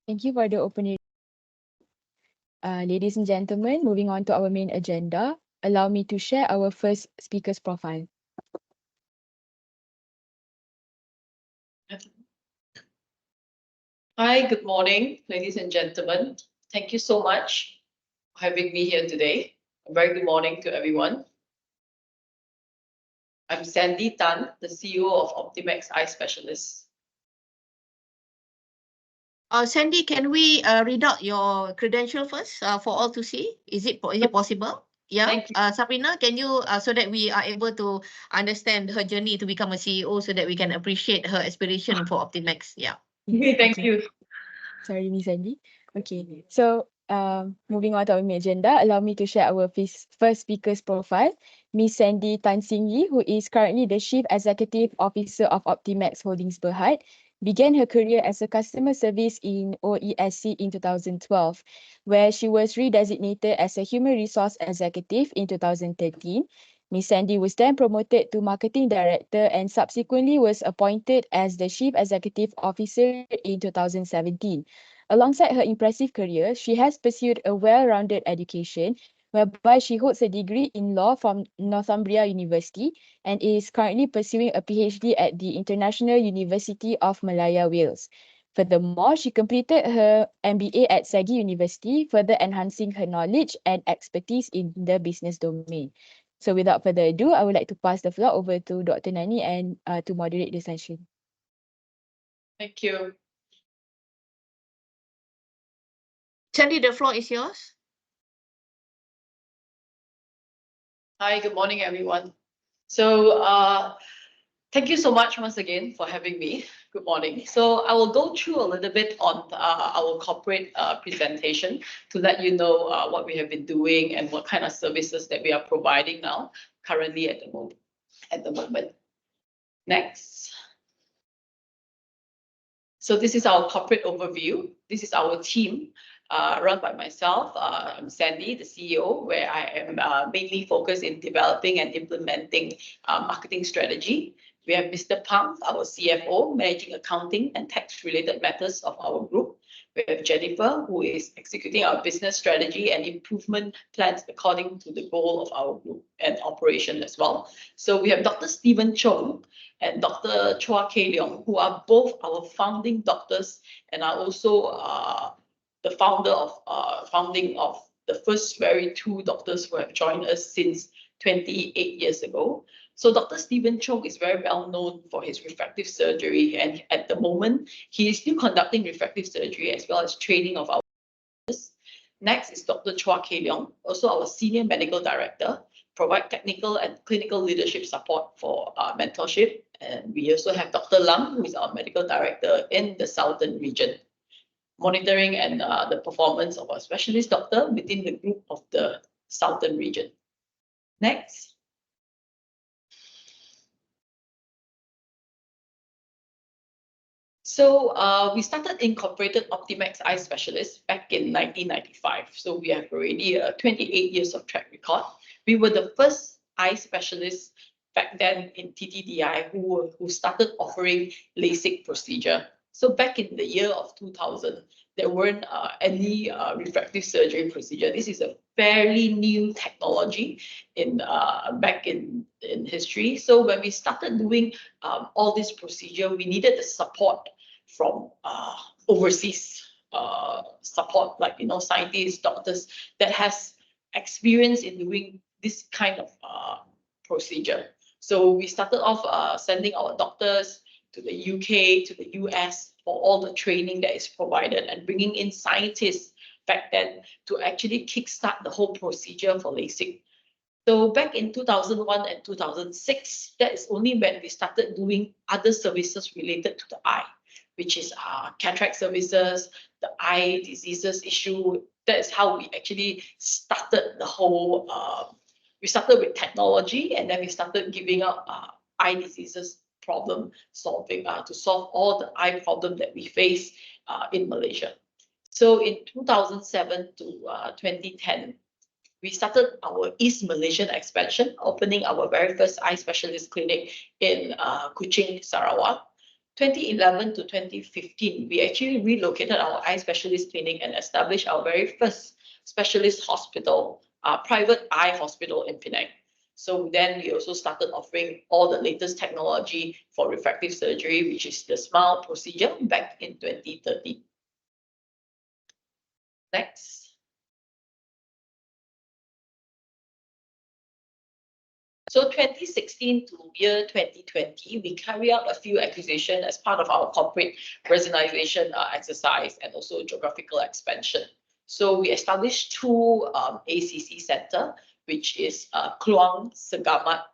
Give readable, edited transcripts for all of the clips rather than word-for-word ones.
Thank you for the opening. Ladies and gentlemen, moving on to our main agenda, allow me to share our first speaker's profile. Hi, good morning, ladies and gentlemen. Thank you so much for having me here today. A very good morning to everyone. I'm Sandy Tan, the CEO of Optimax Eye Specialists. Sandy, can we read out your credential first for all to see? Is it possible? Yeah. Thank you. Sabrina, can you so that we are able to understand her journey to become a CEO, so that we can appreciate her aspiration for Optimax? Yeah. Thank you. Sorry, Miss Sandy. Okay, so moving on to our main agenda, allow me to share our first speaker's profile, Miss Sandy Tan Sing Yi, who is currently the Chief Executive Officer of Optimax Holdings Berhad, began her career as a customer service in OESC in 2012, where she was redesignated as a Human Resource Executive in 2013. Ms. Sandy was then promoted to Marketing Director and subsequently was appointed as the Chief Executive Officer in 2017. Alongside her impressive career, she has pursued a well-rounded education, whereby she holds a degree in law from Northumbria University and is currently pursuing a PhD at the International University of Malaya, Wales. Furthermore, she completed her MBA at Sagi University, further enhancing her knowledge and expertise in the business domain. So without further ado, I would like to pass the floor over to Dr. Nani and to moderate the session. Thank you. Sandy, the floor is yours. Hi, good morning, everyone. So thank you so much once again for having me. Good morning. So I will go through a little bit on our corporate presentation to let you know what we have been doing and what kind of services that we are providing now, currently at the moment. Next. So this is our corporate overview. This is our team run by myself. I'm Sandy, the CEO, where I am mainly focused in developing and implementing marketing strategy. We have Mr. Pang, our CFO, managing accounting and tax-related matters of our group. We have Jennifer, who is executing our business strategy and improvement plans according to the goal of our group and operation as well. So we have Dr. Stephen Chong and Dr. Chua Kay Leong, who are both our founding doctors and are also the founding of the first very two doctors who have joined us since 28 years ago. So Dr. Stephen Chong is very well known for his refractive surgery, and at the moment, he is still conducting refractive surgery as well as training of our doctors. Next is Dr. Chua Kay Leong, also our Senior Medical Director, provide technical and clinical leadership support for mentorship. And we also have Dr. Lam, who is our Medical Director in the Southern region, monitoring and the performance of our specialist doctor within the group of the Southern region. Next. So we started incorporated Optimax Eye Specialists back in 1995. So we have already 28 years of track record. We were the first eye specialists back then in TTDI who started offering LASIK procedure. So back in the year of 2000, there weren't any refractive surgery procedure. This is a fairly new technology back in history. So when we started doing all this procedure, we needed the support from overseas support, like scientists, doctors that has experience in doing this kind of procedure. So we started off sending our doctors to the UK, to the US for all the training that is provided and bringing in scientists back then to actually kickstart the whole procedure for LASIK. So back in 2001 and 2006, that is only when we started doing other services related to the eye, which is cataract services, the eye diseases issue. That is how we actually started the whole, we started with technology and then we started giving out eye diseases problem solving to solve all the eye problem that we face in Malaysia. So in 2007 to 2010, we started our East Malaysian expansion, opening our very first eye specialist clinic in Kuching, Sarawak. 2011 to 2015, we actually relocated our eye specialist clinic and established our very first specialist hospital, private eye hospital in Penang. So then we also started offering all the latest technology for refractive surgery, which is the SMILE procedure back in 2013. Next. So 2016 to year 2020, we carry out a few acquisitions as part of our corporate Brazilianization exercise and also geographical expansion. So we established two ACC center, which is Kluang Segamat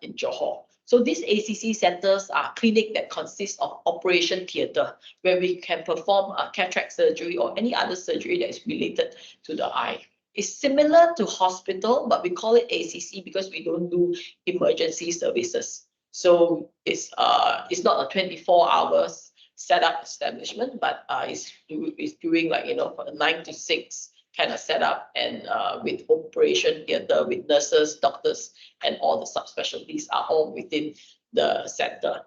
in Johor. So these ACC centers are clinic that consists of operation theatre, where we can perform cataract surgery or any other surgery that is related to the eye. It's similar to hospital, but we call it ACC because we don't do emergency services. So it's not a 24 hours setup establishment, but it's doing like, you know, 9 to 6 kind of setup, and with operation theatre, with nurses, doctors, and all the subspecialties are all within the center.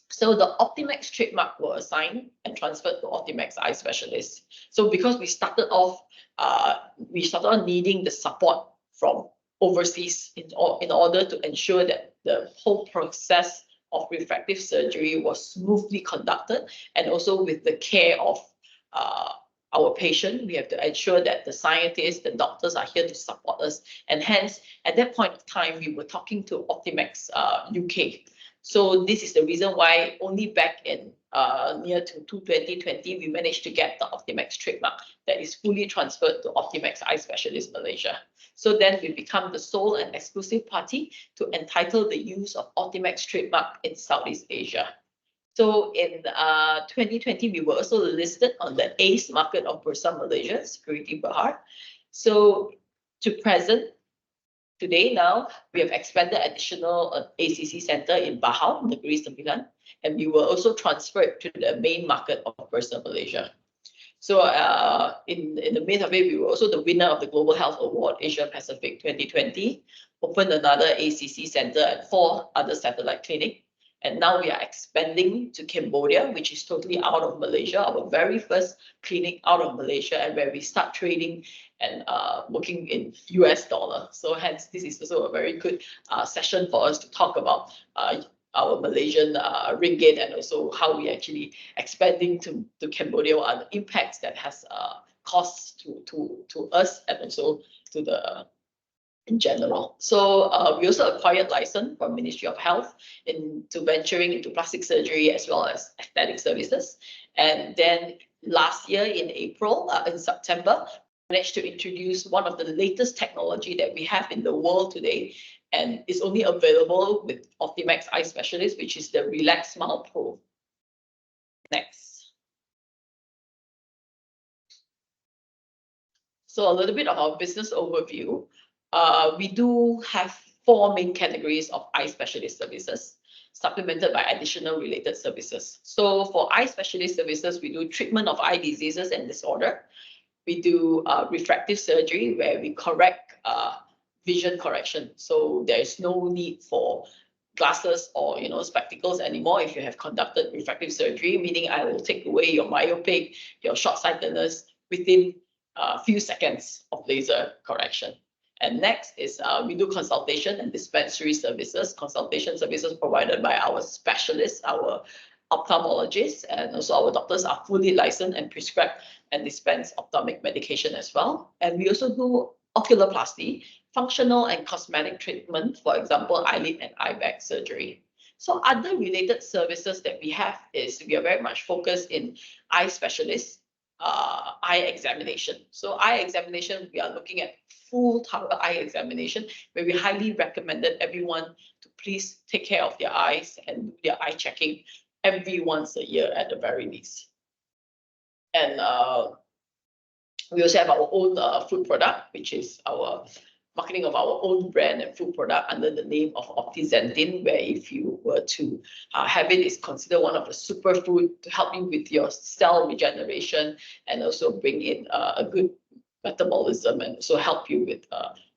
So the Optimax trademark were assigned and transferred to Optimax Eye Specialists. So because we started off needing the support from overseas in order to ensure that the whole process of refractive surgery was smoothly conducted, and also with the care of our patient, we have to ensure that the scientists, the doctors are here to support us. And hence, at that point of time, we were talking to Optimax UK. So this is the reason why only back in near to 2020, we managed to get the Optimax trademark that is fully transferred to Optimax Eye Specialist Malaysia. So then we become the sole and exclusive party to entitle the use of Optimax trademark in Southeast Asia. So in 2020, we were also listed on the ACE market of Bursa Malaysia, Security Berhad. So to present, today now, we have expanded additional ACC center in Bahau, Negeri Sembilan, and we were also transferred to the main market of Bursa Malaysia. So in the midst of it, we were also the winner of the Global Health Award Asia Pacific 2020, opened another ACC center and 4 other satellite clinics. And now we are expanding to Cambodia, which is totally out of Malaysia, our very first clinic out of Malaysia, and where we start trading and working in US dollar. So hence, this is also a very good session for us to talk about our Malaysian ringgit, and also how we actually expanding to Cambodia, what are the impacts that has cost to us and also to the in general. So we also acquired license from Ministry of Health into venturing into plastic surgery as well as aesthetic services. And then last year in April, in September, we managed to introduce one of the latest technology that we have in the world today, and is only available with Optimax Eye Specialist, which is the Relax Smile Pro. Next. So a little bit of our business overview. We do have 4 main categories of eye specialist services, supplemented by additional related services. So for eye specialist services, we do treatment of eye diseases and disorder. We do refractive surgery, where we correct vision correction. So there is no need for glasses or spectacles anymore if you have conducted refractive surgery, meaning I will take away your myopic, your short-sightedness within a few seconds of laser correction. And next is we do consultation and dispensary services. Consultation services provided by our specialists, our ophthalmologists, and also our doctors are fully licensed and prescribe and dispense ophthalmic medication as well. And we also do oculoplasty, functional and cosmetic treatment, for example, eyelid and eye bag surgery. So other related services that we have is we are very much focused in eye specialists, eye examination. So eye examination, we are looking at full thorough eye examination, where we highly recommended everyone to please take care of their eyes and do their eye checking every once a year at the very least. And we also have our own food product, which is our marketing of our own brand and food product under the name of Optizentin, where if you were to have it, it's considered one of the superfood to help you with your cell regeneration and also bring in a good metabolism and also help you with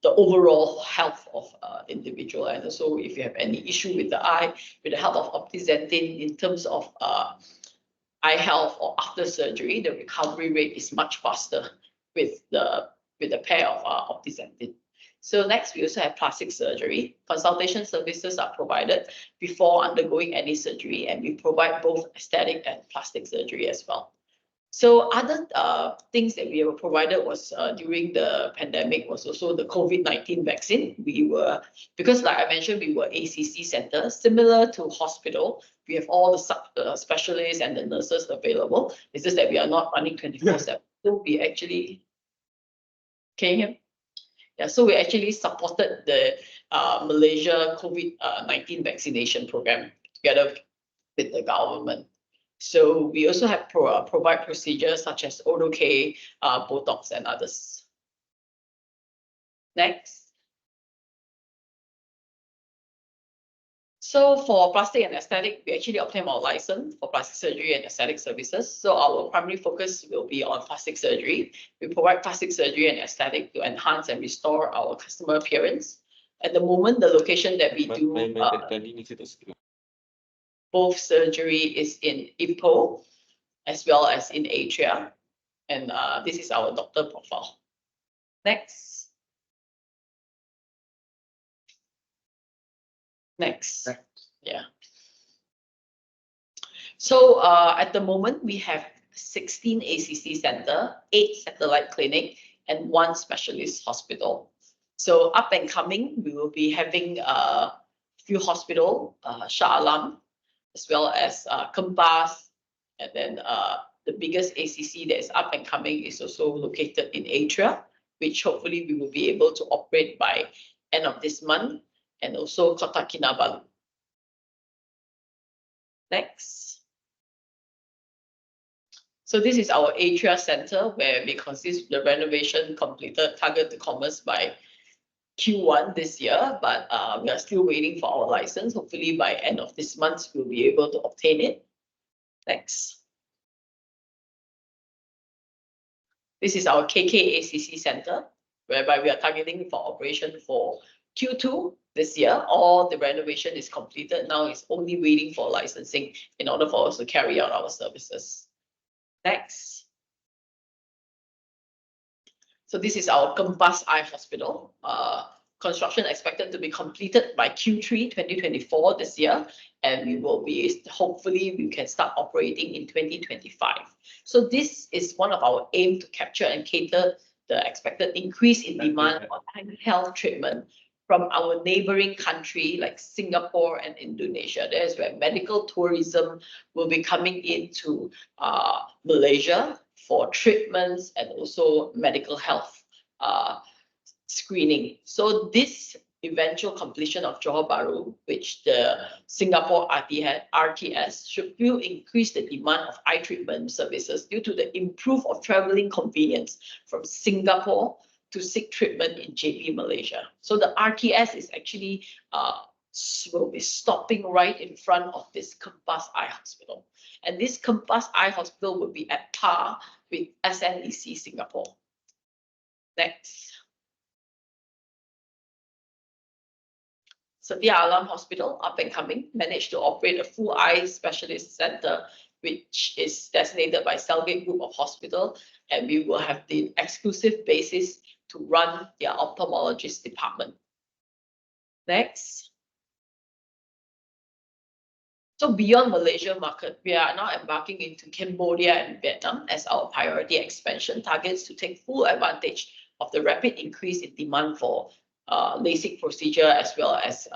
the overall health of individual. And also if you have any issue with the eye, with the help of Optizentin in terms of eye health or after surgery, the recovery rate is much faster with the pair of Optizentin. So next, we also have plastic surgery. Consultation services are provided before undergoing any surgery, and we provide both aesthetic and plastic surgery as well. So other things that we were provided was during the pandemic was also the COVID-19 vaccine. Because like I mentioned, we were ACC center, similar to hospital. We have all the specialists and the nurses available. It's just that we are not running 24/7. So we actually, can you hear me? Yeah, so we actually supported the Malaysia COVID-19 vaccination program together with the government. So we also have provide procedures such as Odo-K, Botox, and others. Next. So for plastic and aesthetic, we actually obtain our license for plastic surgery and aesthetic services. So our primary focus will be on plastic surgery. We provide plastic surgery and aesthetic to enhance and restore our customer appearance. At the moment, the location that we do both surgery is in Ipoh as well as in Atria. And this is our doctor profile. Next. Next. Yeah. So at the moment, we have 16 ACC center, 8 satellite clinic, and 1 specialist hospital. So up and coming, we will be having a few hospital, Shah Alam, as well as Kempas, and then the biggest ACC that is up and coming is also located in Atria, which hopefully we will be able to operate by end of this month, and also Kota Kinabalu. Next. So this is our Atria Center, where we consist the renovation completed, target to commence by Q1 this year, but we are still waiting for our license. Hopefully by end of this month, we'll be able to obtain it. Next. This is our KK-ACC Center, whereby we are targeting for operation for Q2 this year. All the renovation is completed. Now it's only waiting for licensing in order for us to carry out our services. Next. So this is our Kempas Eye Hospital. Construction expected to be completed by Q3 2024 this year, and we will be, hopefully we can start operating in 2025. So this is one of our aim to capture and cater the expected increase in demand on eye health treatment from our neighboring country like Singapore and Indonesia. That is where medical tourism will be coming into Malaysia for treatments and also medical health screening. So this eventual completion of Johor Bahru, which the Singapore RTS should will increase the demand of eye treatment services due to the improve of traveling convenience from Singapore to seek treatment in JB Malaysia. So the RTS is actually will be stopping right in front of this Kempas Eye Hospital. And this Kempas Eye Hospital will be at par with SNEC Singapore. Next. Setia Alam Hospital, up and coming, managed to operate a full eye specialist center, which is designated by Cellgate Group of Hospital, and we will have the exclusive basis to run their ophthalmologist department. Next. So beyond Malaysia market, we are now embarking into Cambodia and Vietnam as our priority expansion targets to take full advantage of the rapid increase in demand for LASIK procedure as well as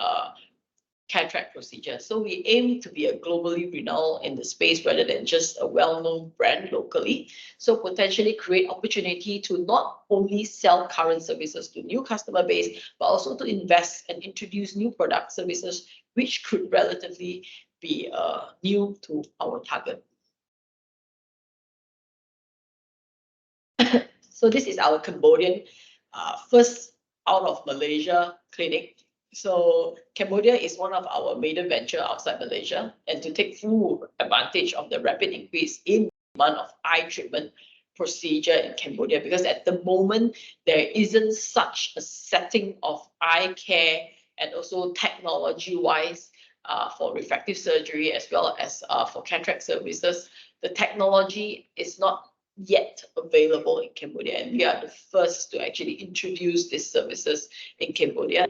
cataract procedure. So we aim to be a globally renowned in the space rather than just a well-known brand locally. So potentially create opportunity to not only sell current services to new customer base, but also to invest and introduce new product services, which could relatively be new to our target. So this is our Cambodian first out of Malaysia clinic. So Cambodia is one of our major venture outside Malaysia, and to take full advantage of the rapid increase in demand of eye treatment, procedure in Cambodia, because at the moment there isn't such a setting of eye care and also technology-wise for refractive surgery as well as for cataract services. The technology is not yet available in Cambodia, and we are the first to actually introduce these services in Cambodia.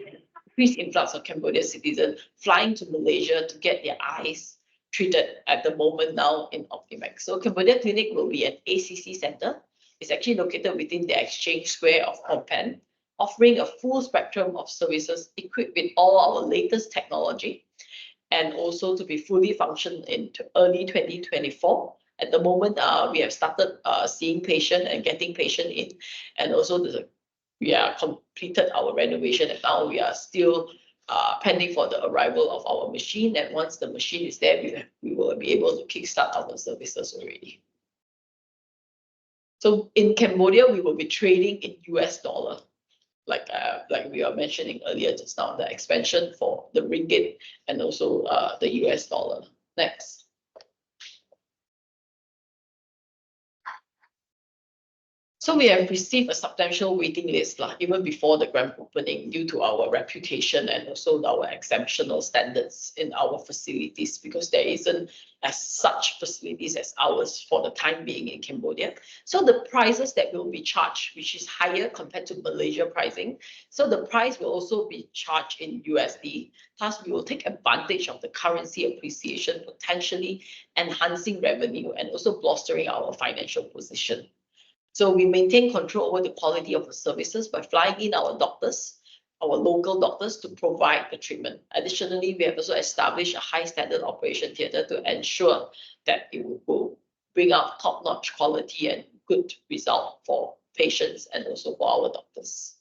Increased influx of Cambodian citizens flying to Malaysia to get their eyes treated at the moment now in Optimax. So Cambodia Clinic will be an ACC center. It's actually located within the Exchange Square of Phnom Penh, offering a full spectrum of services equipped with all our latest technology, and also to be fully functioned in early 2024. At the moment, we have started seeing patient and getting patient in, and also we are completed our renovation, and now we are still pending for the arrival of our machine. And once the machine is there, we will be able to kickstart our services already. So in Cambodia, we will be trading in US dollar, like we were mentioning earlier just now, the expansion for the ringgit and also the US dollar. Next. So we have received a substantial waiting list, even before the grand opening, due to our reputation and also our exceptional standards in our facilities, because there isn't as such facilities as ours for the time being in Cambodia. So the prices that will be charged, which is higher compared to Malaysia pricing, so the price will also be charged in USD. Thus, we will take advantage of the currency appreciation, potentially enhancing revenue and also bolstering our financial position. So we maintain control over the quality of the services by flying in our doctors, our local doctors, to provide the treatment. Additionally, we have also established a high standard operation theatre to ensure that it will bring out top-notch quality and good result for patients and also for our doctors.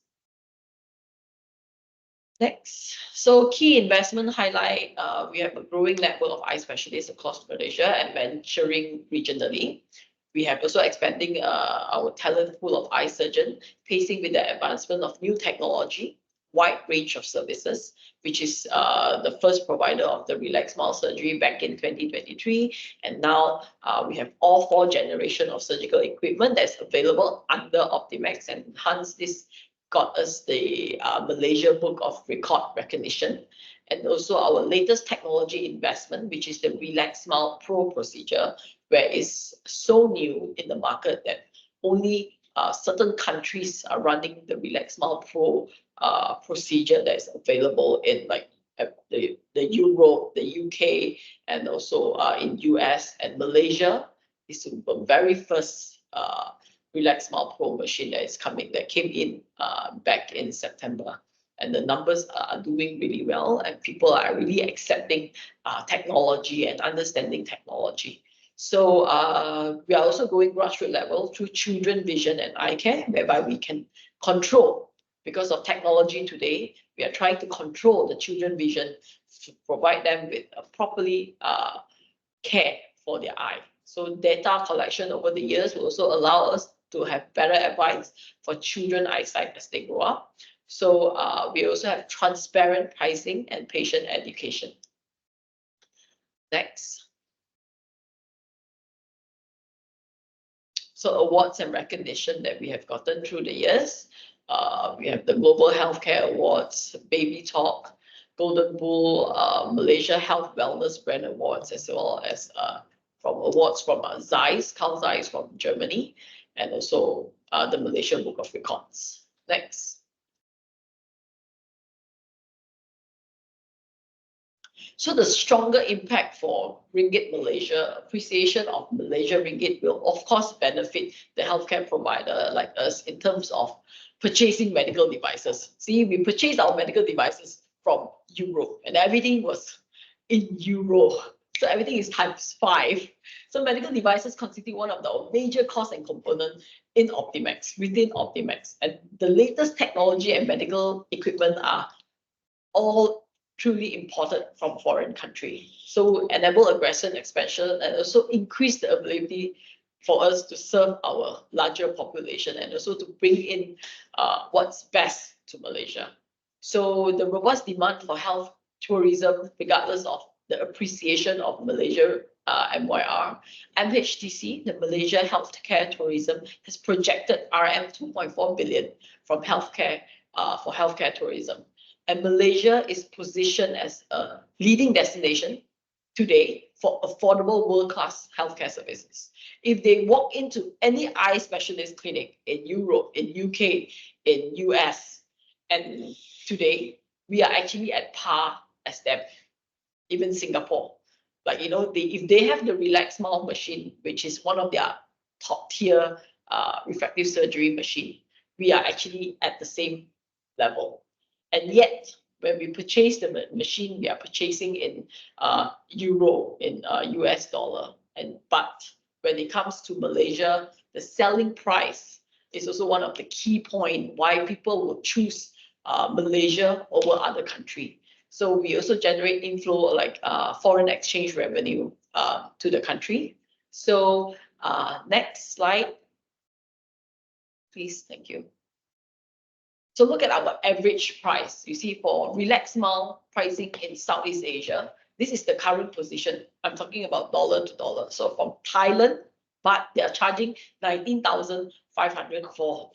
Next, so key investment highlight, we have a growing network of eye specialists across Malaysia and venturing regionally. We have also expanding our talent pool of eye surgeons, pacing with the advancement of new technology, wide range of services, which is the first provider of the Relax Smile surgery back in 2023. And now we have all 4 generations of surgical equipment that's available under Optimax, and hence this got us the Malaysia Book of Record recognition. And also our latest technology investment, which is the Relax Smile Pro procedure, where it's so new in the market that only certain countries are running the Relax Smile Pro procedure that is available in like the Europe, the UK, and also in US and Malaysia. Is the very first Relax Smile Pro machine that came in back in September. And the numbers are doing really well, and people are really accepting technology and understanding technology. So we are also going grassroots level through children vision and eye care, whereby we can control, because of technology today, we are trying to control the children vision to provide them with a properly care for their eye. So data collection over the years will also allow us to have better advice for children eyesight as they grow up. So we also have transparent pricing and patient education. Next. So awards and recognition that we have gotten through the years. We have the Global Healthcare Awards, Baby Talk, Golden Bull, Malaysia Health Wellness Brand Awards, as well as from awards from Zeiss, Carl Zeiss from Germany, and also the Malaysian Book of Records. Next. So the stronger impact for Ringgit Malaysia, appreciation of Malaysia Ringgit will of course benefit the healthcare provider like us in terms of purchasing medical devices. See, we purchased our medical devices from Euro, and everything was in Euro. So everything is ×5. So medical devices constitute one of the major costs and components in Optimax, within Optimax. And the latest technology and medical equipment are all truly imported from foreign country. So enable aggressive expansion and also increase the ability for us to serve our larger population and also to bring in what's best to Malaysia. So the robust demand for health tourism, regardless of the appreciation of Malaysia MYR. MHTC, the Malaysia Healthcare Tourism, has projected RM 2.4 billion from healthcare for healthcare tourism. And Malaysia is positioned as a leading destination today for affordable world-class healthcare services. If they walk into any eye specialist clinic in Europe, in UK, in US, and today, we are actually at par as them, even Singapore. Like, you know, if they have the Relax Smile machine, which is one of their top tier refractive surgery machine, we are actually at the same level. And yet, when we purchase the machine, we are purchasing in euro, in US dollar. But when it comes to Malaysia, the selling price is also one of the key points why people will choose Malaysia over other country. So we also generate inflow like foreign exchange revenue to the country. So next slide, please. Thank you. So look at our average price. You see for Relax Smile pricing in Southeast Asia, this is the current position. I'm talking about dollar to dollar. So from Thailand, but they are charging 19,500 for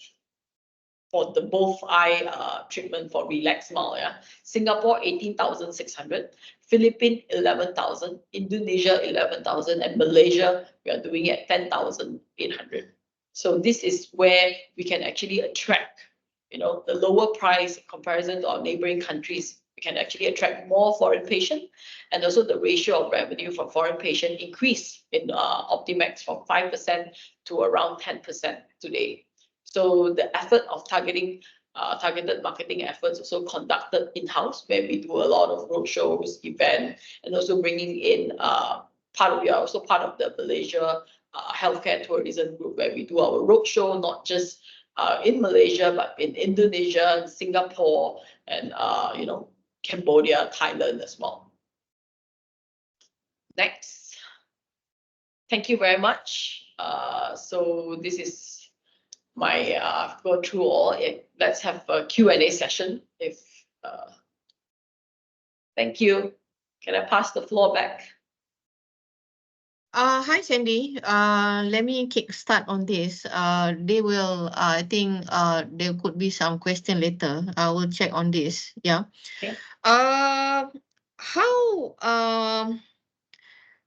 the both eye treatment for Relax Smile. Yeah, Singapore 18,600, Philippines 11,000, Indonesia 11,000, and Malaysia we are doing it at 10,800. So this is where we can actually attract, you know, the lower price in comparison to our neighboring countries. We can actually attract more foreign patients, and also the ratio of revenue from foreign patient increase in Optimax from 5% to around 10% today. So the effort of targeted marketing efforts also conducted in-house, where we do a lot of roadshows, events, and also bringing in we are also part of the Malaysia healthcare tourism group, where we do our roadshow, not just in Malaysia, but in Indonesia, Singapore, and you know, Cambodia, Thailand as well. Next. Thank you very much. So this is my go through all. Let's have a Q&A session. Thank you. Can I pass the floor back? Hi Sandy. Let me kickstart on this. They will. I think there could be some question later. I will check on this. Yeah. Okay. How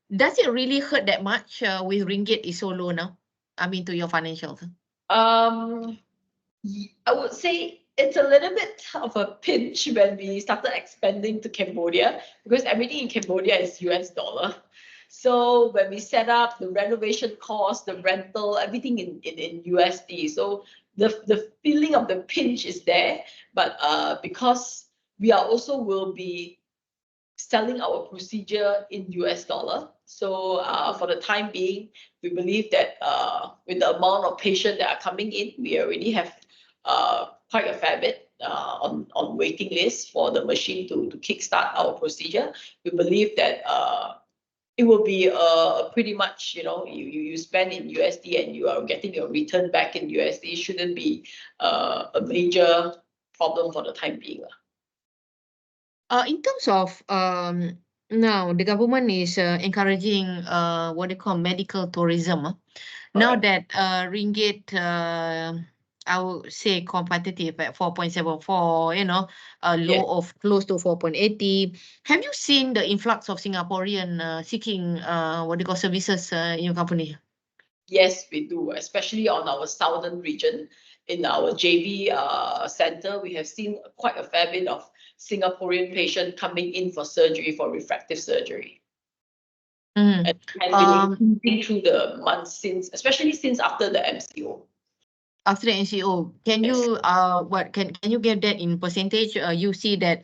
does it really hurt that much with ringgit is so low now? I mean, to your financials. I would say it's a little bit of a pinch when we started expanding to Cambodia, because everything in Cambodia is US dollar. So when we set up the renovation cost, the rental, everything in USD. So the feeling of the pinch is there, but because we are also will be selling our procedure in US dollar. So for the time being, we believe that with the amount of patients that are coming in, we already have quite a fair bit on waiting list for the machine to kickstart our procedure. We believe that it will be pretty much, you know, you spend in USD and you are getting your return back in USD. Shouldn't be a major problem for the time being. In terms of now the government is encouraging what they call medical tourism. Now that ringgit I would say competitive at 4.74, you know, a low of close to 4.80. Have you seen the influx of Singaporean seeking what they call services in your company? Yes, we do, especially on our southern region. In our JB center, we have seen quite a fair bit of Singaporean patients coming in for surgery, for refractive surgery. And been through the months since, especially since after the MCO. After the MCO, can you can you give that in percentage? You see that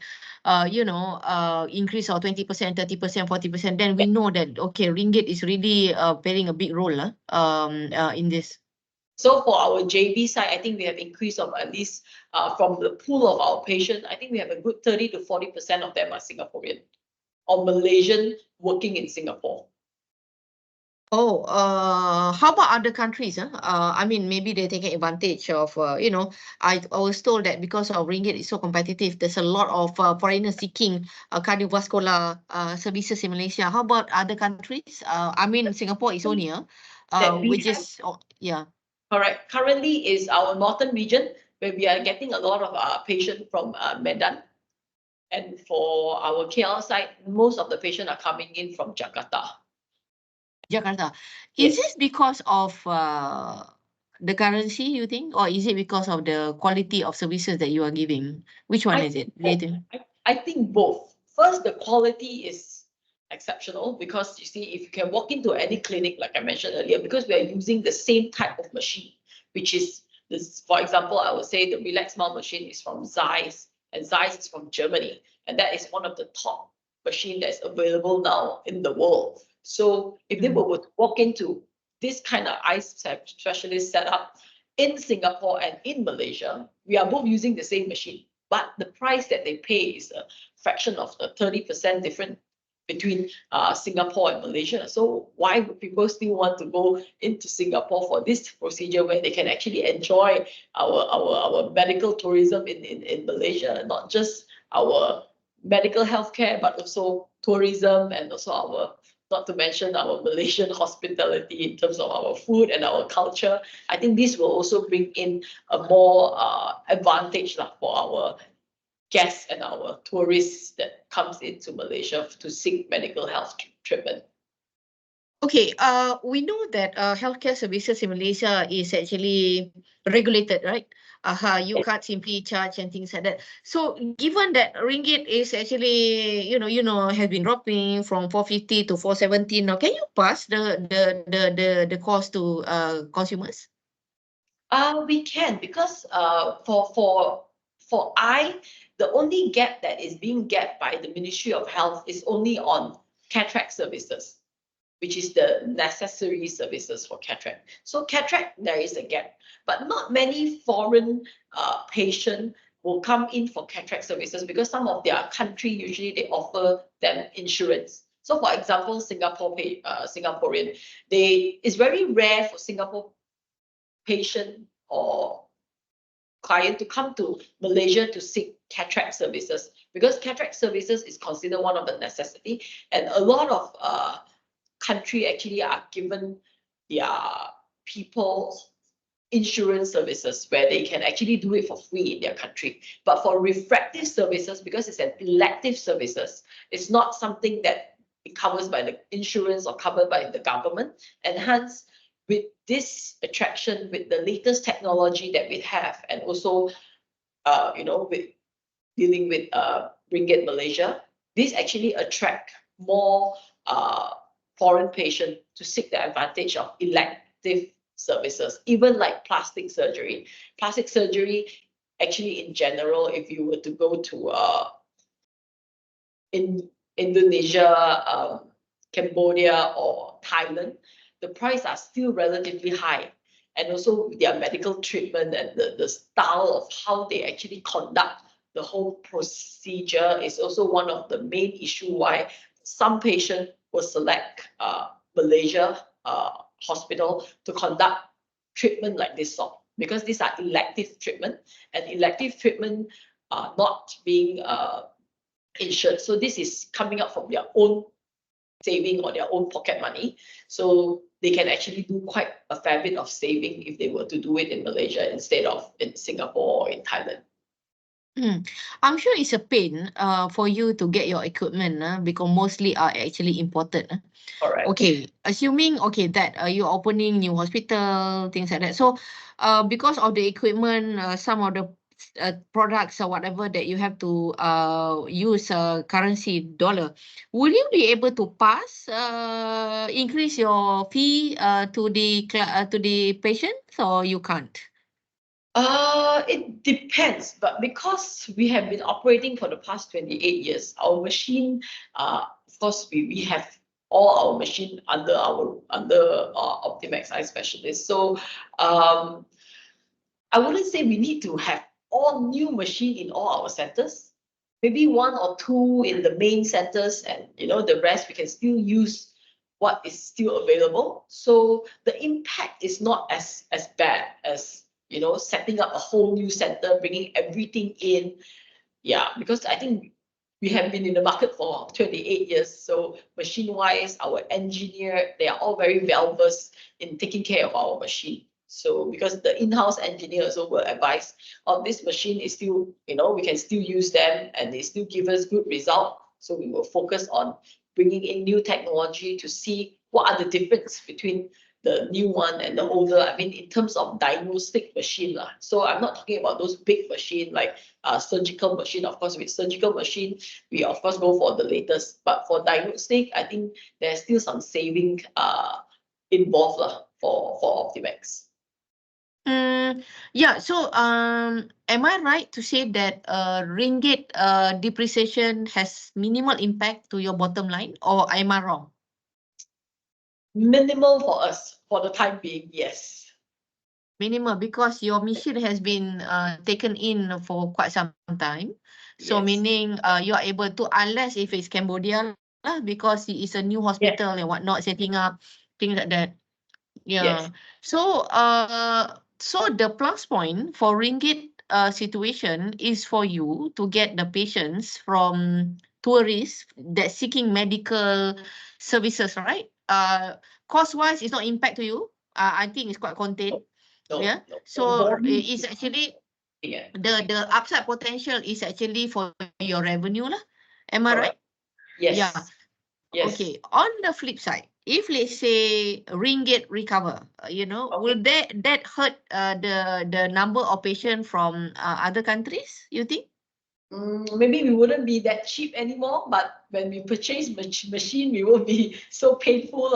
you know, increase of 20%, 30%, 40%, then we know that okay, ringgit is really playing a big role in this. So for our JB side, I think we have increase of at least from the pool of our patients, I think we have a good 30 to 40% of them are Singaporean or Malaysian working in Singapore. Oh, how about other countries? I mean, maybe they're taking advantage of, I was told that because of ringgit is so competitive, there's a lot of foreigners seeking cardiovascular services in Malaysia. How about other countries? I mean, Singapore is on here, That we which have, is, oh, yeah. correct, currently is our northern region where we are getting a lot of patients from Medan. And for our KL side, most of the patients are coming in from Jakarta. Jakarta. Is Yes. this because of the currency, you think, or is it because of the quality of services that you are giving? Which one I is think it? Do you both. think? I think both. First, the quality is exceptional because you see, if you can walk into any clinic, like I mentioned earlier, because we are using the same type of machine, which is this, for example, I would say the Relax Smile machine is from Zeiss, and Zeiss is from Germany, and that is one of the top machine that's available now in the world. So if they Mm. were to walk into this kind of eye specialist setup in Singapore and in Malaysia, we are both using the same machine, but the price that they pay is a fraction of the 30% difference between Singapore and Malaysia. So why would people still want to go into Singapore for this procedure where they can actually enjoy our medical tourism in Malaysia, not just our medical healthcare, but also tourism and also our, not to mention our Malaysian hospitality in terms of our food and our culture. I think this will also bring in a more advantage for our guests and our tourists that comes into Malaysia to seek medical health treatment. Okay, we know that healthcare services in Malaysia is actually regulated, right? You can't simply charge and things like that. So, given that ringgit is actually, has been dropping from 450 to 470 now, can you pass the cost to consumers? We can because for eye, the only gap that is being gapped by the Ministry of Health is only on cataract services, which is the necessary services for cataract. So cataract, there is a gap, but not many foreign patients will come in for cataract services because some of their country usually they offer them insurance. So for example, Singaporean, it's very rare for Singapore patient or client to come to Malaysia to seek cataract services because cataract services is considered one of the necessity, and a lot of country actually are given their people insurance services where they can actually do it for free in their country. But for refractive services, because it's an elective services, it's not something that it covers by the insurance or covered by the government. And hence, with this attraction, with the latest technology that we have, and also, with dealing with Ringgit Malaysia, this actually attract more foreign patients to seek the advantage of elective services, even like plastic surgery. Plastic surgery, actually, in general, if you were to go to in Indonesia, Cambodia, or Thailand, the price are still relatively high. And also their medical treatment and the style of how they actually conduct the whole procedure is also one of the main issue why some patient will select Malaysia hospital to conduct treatment like this sort, because these are elective treatment, and elective treatment are not being insured. So this is coming up from their own saving or their own pocket money. So they can actually do quite a fair bit of saving if they were to do it in Malaysia instead of in Singapore or in Thailand. I'm sure it's a pain for you to get your equipment because mostly are actually imported. Correct. Okay, assuming that you're opening new hospital, things like that. So, because of the equipment, some of the products or whatever that you have to use currency dollar, will you be able to increase your fee to the patients, or you can't? It depends, but because we have been operating for the past 28 years, our machine, of course, we have all our machine under Optimax Eye Specialist. So I wouldn't say we need to have all new machine in all our centers. Maybe one or two in the main centers, and the rest we can still use what is still available. So the impact is not as bad as, you know, setting up a whole new center, bringing everything in. Yeah, because I think we have been in the market for 28 years. So machine-wise, our engineer, they are all very well-versed in taking care of our machine. So because the in-house engineer also will advise, oh, this machine is still, you know, we can still use them and they still give us good result. So we will focus on bringing in new technology to see what are the difference between the new one and the older. I mean, in terms of diagnostic machine lah. So I'm not talking about those big machine like surgical machine. Of course, with surgical machine, we of course go for the latest. But for diagnostic, I think there's still some saving involved lah for Optimax. Yeah, so am I right to say that ringgit depreciation has minimal impact to your bottom line, or am I wrong? Minimal for us for the time being, yes. Minimal because your machine has been taken in for quite some time. So Yes. meaning you are able to, unless if it's Cambodia lah, because it is a new hospital and whatnot, setting up, things like that. Yeah. Yes. So the plus point for ringgit situation is for you to get the patients from tourists that seeking medical services, right? Cost-wise, it's not impact to you. I think it's quite contained. No, Yeah. no. So Volume it's actually yeah. the upside potential is actually for your revenue lah. Am I right? Correct. Yes. Yeah. Yes. Okay. On the flip side, if let's say ringgit recover, will that hurt the number of patients from other countries, you think? Maybe we wouldn't be that cheap anymore, but when we purchase machine, we will be so painful.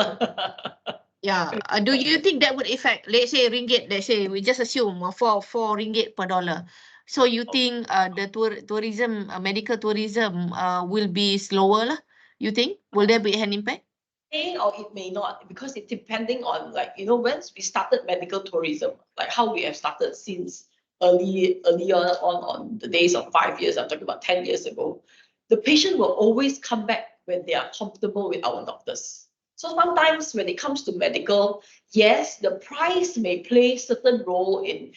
Yeah. Do you think that would affect, let's say ringgit, let's say we just assume four ringgit per dollar. So you think the tourism, medical tourism will be slower lah? You think? Will there be an impact? Or it may not, because it depending on, like, you know, once we started medical tourism, like how we have started since earlier on the days of 5 years, I'm talking about 10 years ago, the patient will always come back when they are comfortable with our doctors. So sometimes when it comes to medical, yes, the price may play certain role in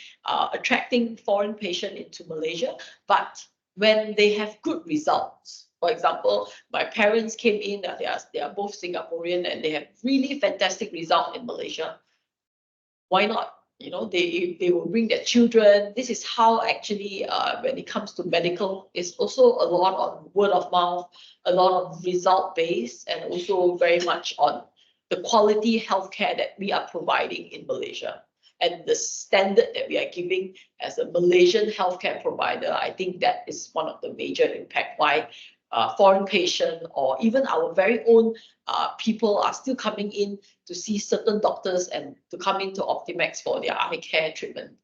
attracting foreign patient into Malaysia, but when they have good results, for example, my parents came in, they are both Singaporean and they have really fantastic result in Malaysia. Why not? You know, they will bring their children. This is how actually when it comes to medical, it's also a lot on word of mouth, a lot of result based, and also very much on the quality healthcare that we are providing in Malaysia and the standard that we are giving as a Malaysian healthcare provider. I think that is one of the major impact why foreign patient or even our very own people are still coming in to see certain doctors and to come into Optimax for their eye care treatment.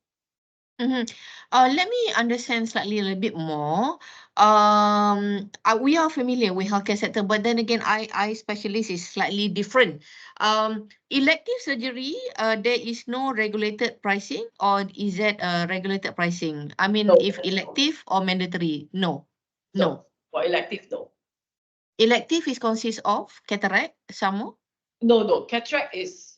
Let me understand slightly a little bit more. We are familiar with healthcare sector, but then again, eye specialist is slightly different. Elective surgery, there is no regulated pricing, or is that regulated pricing? I mean, No. if elective or mandatory? No. For elective, no. Elective is consists of cataract, some more? No. Cataract is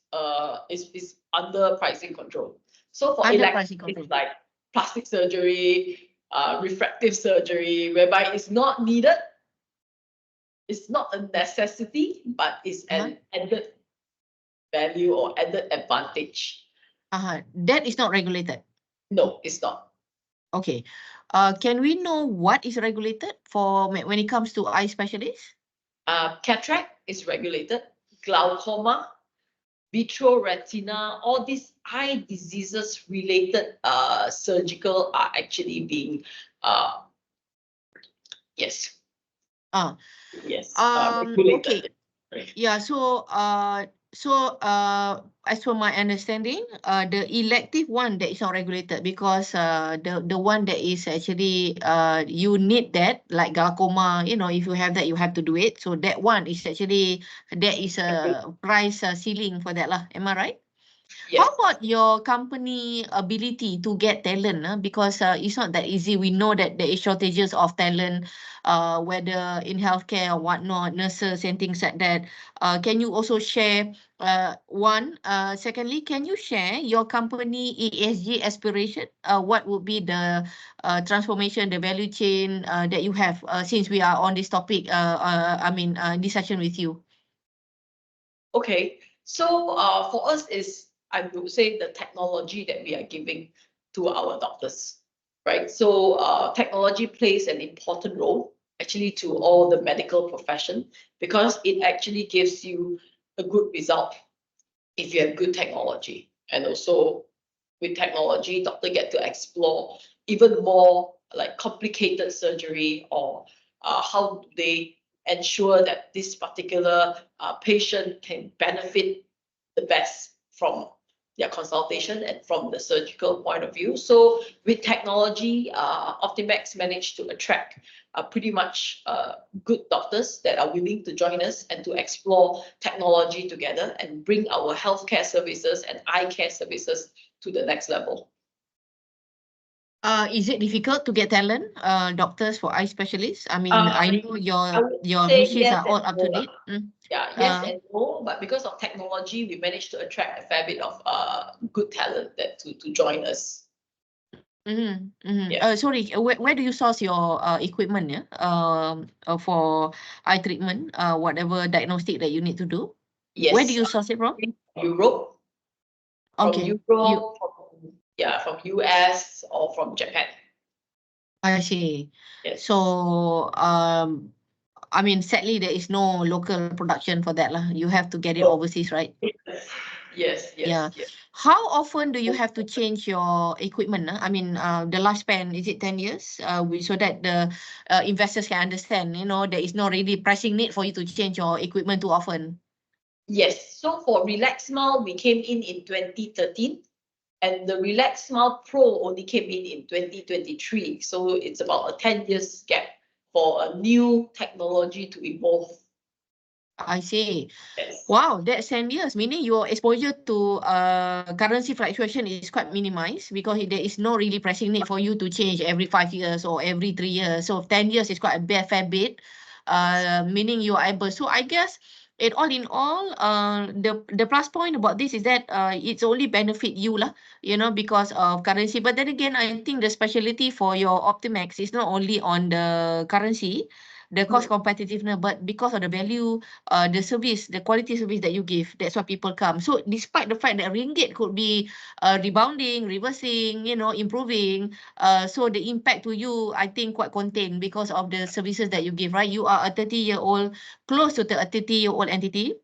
under pricing control. So for Under elective, pricing control. it's like plastic surgery, refractive surgery, whereby it's not needed. It's not a necessity, but it's an added value or added advantage. That is not regulated. No, it's not. Okay. Can we know what is regulated for when it comes to eye specialists? Cataract is regulated, glaucoma, vitreoretina, all these eye diseases related surgical are actually being yes. Yes. Regulated. Okay. Yeah, so as per my understanding, the elective one that is not regulated, because the one that is actually you need that, like glaucoma, if you have that, you have to do it. So that one is actually, there is a price ceiling for that lah. Am I right? How Yes. about your company ability to get talent? Because it's not that easy. We know that there is shortages of talent, whether in healthcare or whatnot, nurses and things like that. Can you also share one? Secondly, can you share your company ESG aspiration? What would be the transformation, the value chain that you have since we are on this topic? This session with you. Okay. So for us is, I would say, the technology that we are giving to our doctors, right? So technology plays an important role actually to all the medical profession because it actually gives you a good result if you have good technology. And also with technology, doctor get to explore even more like complicated surgery or how do they ensure that this particular patient can benefit the best from their consultation and from the surgical point of view. So with technology, Optimax managed to attract pretty much good doctors that are willing to join us and to explore technology together and bring our healthcare services and eye care services to the next level. Is it difficult to get talent, doctors for eye specialists? I mean, Uh, I know I would your say machines yes are and all up to no. date. Yeah, yes Uh, and no, but because of technology, we managed to attract a fair bit of good talent that to join us. Yeah. Sorry, where do you source your equipment? Yeah, for eye treatment, whatever diagnostic that you need to do. Where do Yes. you source it from? Europe, from Okay, you. Europe, from US or from Japan. I see. Yes. So, I mean, sadly, there is no local production for that lah. You have to get it Oh, overseas, right? yes, Yeah. yes, yes. How often do you have to change your equipment? I mean, the lifespan, is it 10 years? So that the investors can understand, there is no really pressing need for you to change your equipment too often. Yes. So for Relax Smile, we came in 2013, and the Relax Smile Pro only came in 2023. So it's about a 10 years gap for a new technology to evolve. I see. Yes. Wow, that's 10 years, meaning your exposure to currency fluctuation is quite minimized because there is no really pressing need for you to change every 5 years or every 3 years. So 10 years is quite a fair bit, meaning you are able. So I guess all in all, the plus point about this is that it's only benefit you lah, because of currency. But then again, I think the specialty for your Optimax is not only on the currency, the cost Mm. competitiveness, but because of the value, the service, the quality service that you give. That's why people come. So despite the fact that ringgit could be rebounding, reversing, improving, so the impact to you, I think, quite contained because of the services that you give, right? You are a 30-year-old, close to a 30-year-old entity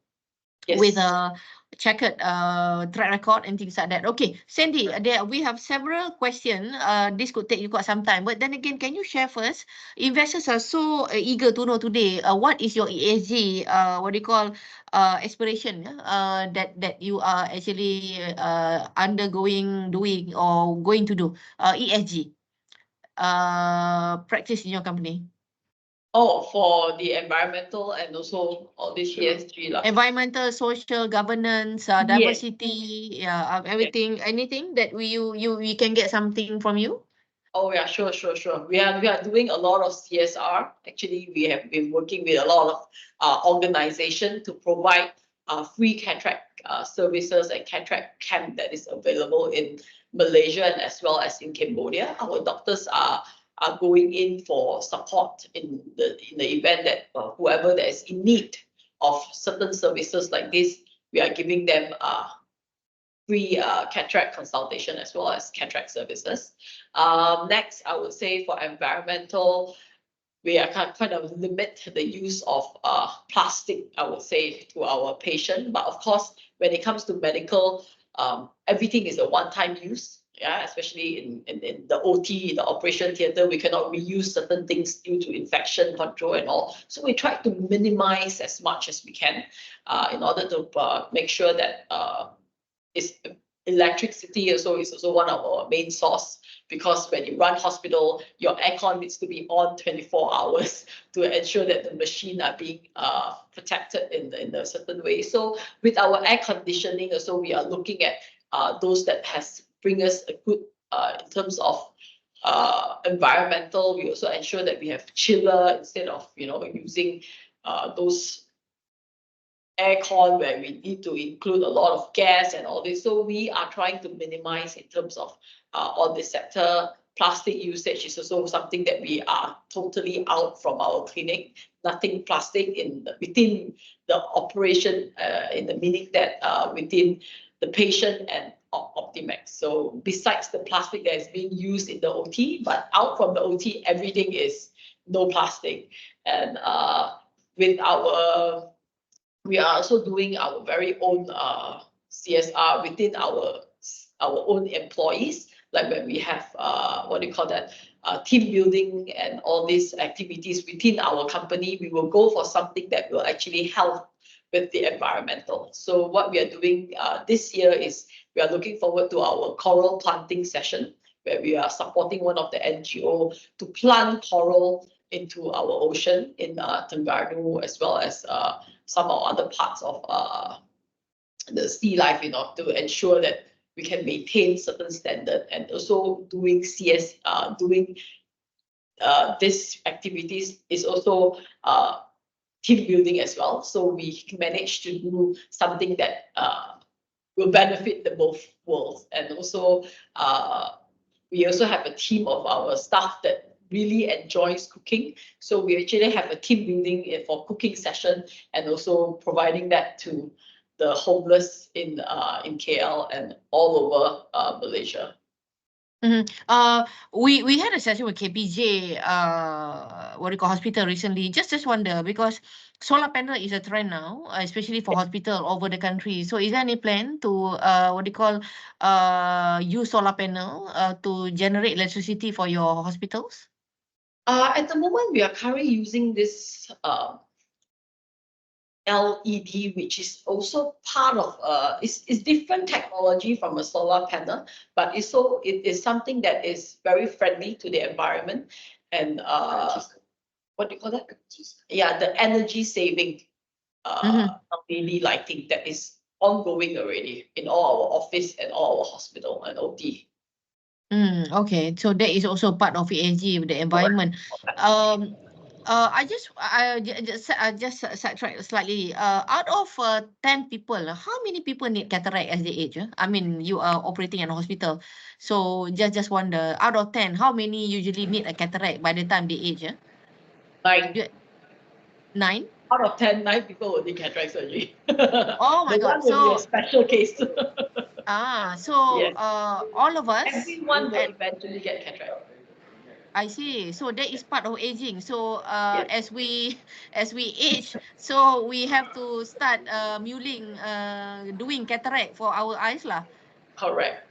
with Yes. a checkered track record and things like that. Okay, Sandy, we have several questions. This could take you quite some time, but then again, can you share first? Investors are so eager to know today. What is your ESG? What do you call aspiration? That you are actually undergoing, doing, or going to do ESG practice in your company. Oh, for the environmental and also all this ESG lah. Environmental, social, governance, Yes. diversity, yeah, Yes. everything, anything that we can get something from you. Oh yeah, sure, sure, sure. We are doing a lot of CSR. Actually, we have been working with a lot of organization to provide free cataract services and cataract camp that is available in Malaysia and as well as in Cambodia. Our doctors are going in for support in the event that whoever that is in need of certain services like this, we are giving them free cataract consultation as well as cataract services. Next, I would say for environmental, we are kind of limit the use of plastic, I would say, to our patient. But of course, when it comes to medical, everything is a one-time use. Yeah, especially in the OT, the operation theater, we cannot reuse certain things due to infection control and all. So we try to minimize as much as we can in order to make sure that is electricity also is also one of our main source because when you run hospital, your aircon needs to be on 24 hours to ensure that the machine are being protected in a certain way. So with our air conditioning also, we are looking at those that has bring us a good in terms of environmental. We also ensure that we have chiller instead of using those aircon where we need to include a lot of gas and all this. So we are trying to minimize in terms of all this sector. Plastic usage is also something that we are totally out from our clinic. Nothing plastic within the operation, in the meaning that within the patient and Optimax. So besides the plastic that is being used in the OT, but out from the OT, everything is no plastic. And with we are also doing our very own CSR within our own employees, like when we have what do you call that, team building and all these activities within our company, we will go for something that will actually help with the environmental. So what we are doing this year is we are looking forward to our coral planting session, where we are supporting one of the NGO to plant coral into our ocean in Terengganu, as well as some of other parts of the sea life, to ensure that we can maintain certain standard, and also doing doing this activities is also team building as well. So we managed to do something that will benefit the both worlds. And also we also have a team of our staff that really enjoys cooking. So we actually have a team building for cooking session, and also providing that to the homeless in KL and all over Malaysia. We had a session with KPJ, what do you call, hospital recently. Just wonder, because solar panel is a trend now, especially for hospital over the country. So is there any plan to what do you call, use solar panel to generate electricity for your hospitals? At the moment, we are currently using this LED, which is also part of it's different technology from a solar panel, but it is something that is very friendly to the environment, and what do you call that? Yeah, the energy saving LED lighting that is ongoing already in all our office and all our hospital and OT. Okay, so that is also part of ESG with the environment. I just sidetrack slightly. Out of 10 people, how many people need cataract as they age? I mean, you are operating in a hospital, so just wonder, out of 10, how many usually need a cataract by the time they age? 9. 9? Out of 10, 9 people will need cataract surgery. Oh my The God! one will be a So special case. so Yes. all of us, Everyone will eventually get cataract. I see. So that is part of aging. So Yes. as we age, so we have to start mulling, doing cataract for our eyes lah. Correct.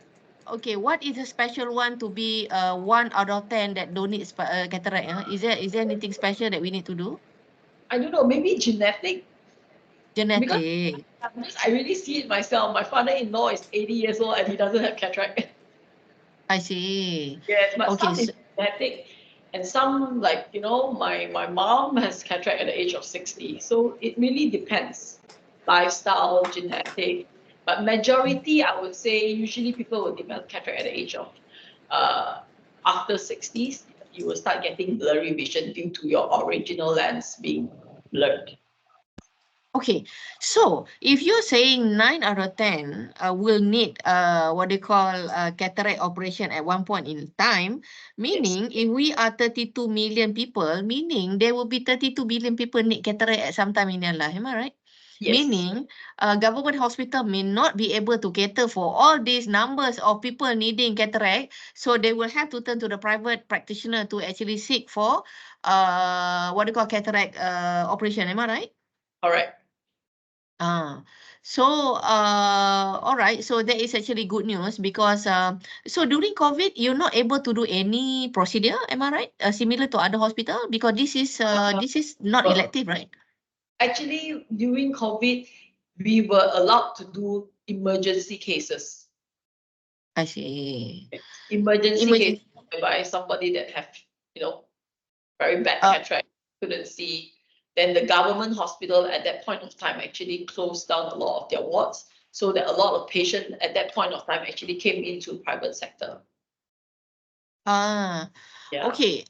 Okay, what is a special one to be 1 out of 10 that don't need cataract? Is there anything special that we need to do? I don't know, maybe genetic. Because Genetic. I really see it myself. My father-in-law is 80 years old and he doesn't have cataract. I see. Yes, but Okay. some is genetic, and some, like, my mom has cataract at the age of 60. So it really depends. Lifestyle, genetic. But majority, I would say, usually people will develop cataract at the age of after 60s. You will start getting blurry vision due to your original lens being blurred. Okay, so if you're saying 9 out of 10 will need what they call cataract operation at one point in time, meaning if we are 32 million people, meaning there will be 32 billion people need cataract at some time in their life, am I right? Yes. Meaning government hospital may not be able to cater for all these numbers of people needing cataract, so they will have to turn to the private practitioner to actually seek for what they call cataract operation, am I right? Correct. So all right, so that is actually good news, because so during COVID you're not able to do any procedure, am I right? Similar to other hospital, because this is not elective, right? Actually, during COVID, we were allowed to do emergency cases. I see. Emergency case by somebody that have, very bad cataract, couldn't see. Then the government hospital at that point of time actually closed down a lot of their wards. So that a lot of patients at that point of time actually came into private sector. Ah, Yeah. okay.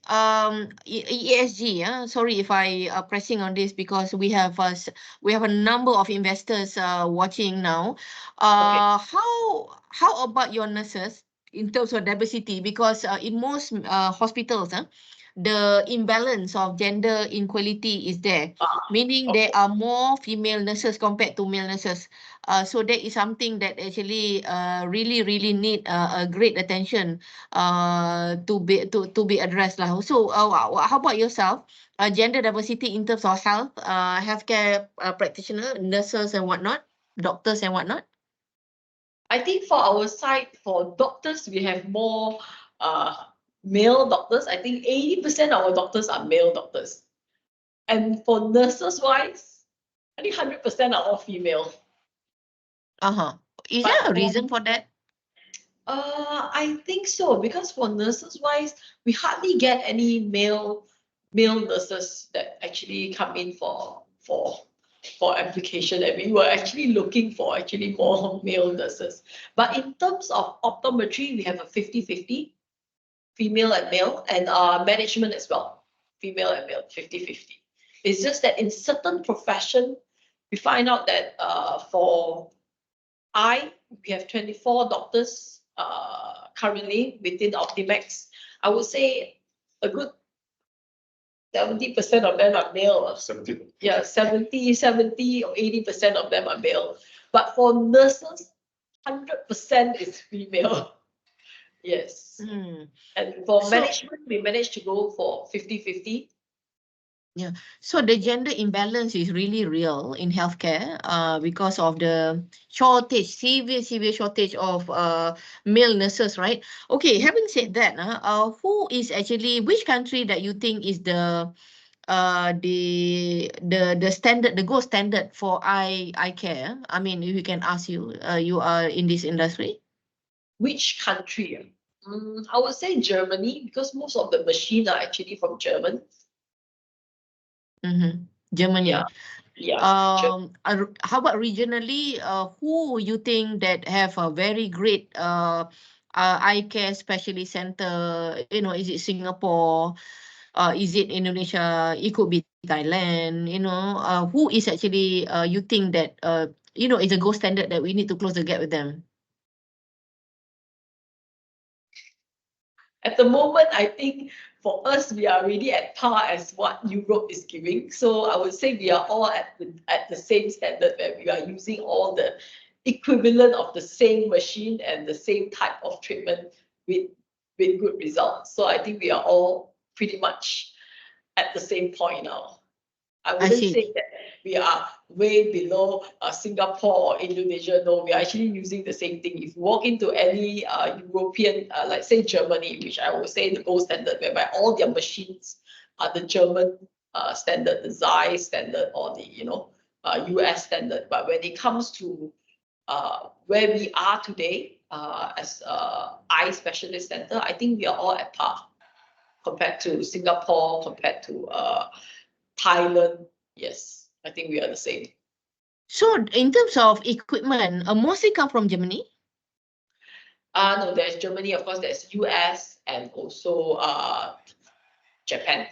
ESG. Sorry if I are pressing on this because we have a number of investors watching now. Okay. How about your nurses in terms of diversity? Because in most hospitals, the imbalance of gender inequality is there, meaning there Okay. are more female nurses compared to male nurses. So that is something that actually really need a great attention to be addressed lah. So how about yourself? Gender diversity in terms of healthcare practitioner, nurses and whatnot, doctors and whatnot. I think for our side, for doctors, we have more male doctors. I think 80% of our doctors are male doctors. And for nurses wise, I think 100% are all female. Is But there a reason for that? I think so, because for nurses wise, we hardly get any male nurses that actually come in for application, and we were actually looking for actually more male nurses. But in terms of optometry, we have a 50-50, female and male, and management as well, female and male, 50-50. It's just that in certain profession, we find out that for we have 24 doctors currently within Optimax. I would say a good 70% of them are male. 70. Yeah, 70 or 80% of them are male. But for nurses, 100% is female. Yes. And for So- management, we managed to go for 50-50. Yeah, so the gender imbalance is really real in healthcare because of the severe shortage of male nurses, right? Okay, having said that, which country that you think is the standard, the gold standard for eye care? I mean, if we can ask you, you are in this industry. Which country? I would say Germany, because most of the machines are actually from Germany. Germany. Yeah. Yeah. How about regionally? Who you think that have a very great eye care specialist center? You know, is it Singapore? Is it Indonesia? It could be Thailand. You know, who is actually you think that is a gold standard that we need to close the gap with them? At the moment, I think for us, we are really at par as what Europe is giving. So I would say we are all at the same standard, where we are using all the equivalent of the same machine and the same type of treatment with good results. So I think we are all pretty much at the same point now. I wouldn't see. say that we are way below Singapore or Indonesia. No, we are actually using the same thing. If you walk into any European, like say Germany, which I would say the gold standard, whereby all their machines are the German standard, the Zeiss standard, or the US standard. But when it comes to where we are today as eye specialist center, I think we are all at par compared to Singapore, compared to Thailand. Yes, I think we are the same. So in terms of equipment, mostly come from Germany? No, there's Germany, of course, there's US and also Japan.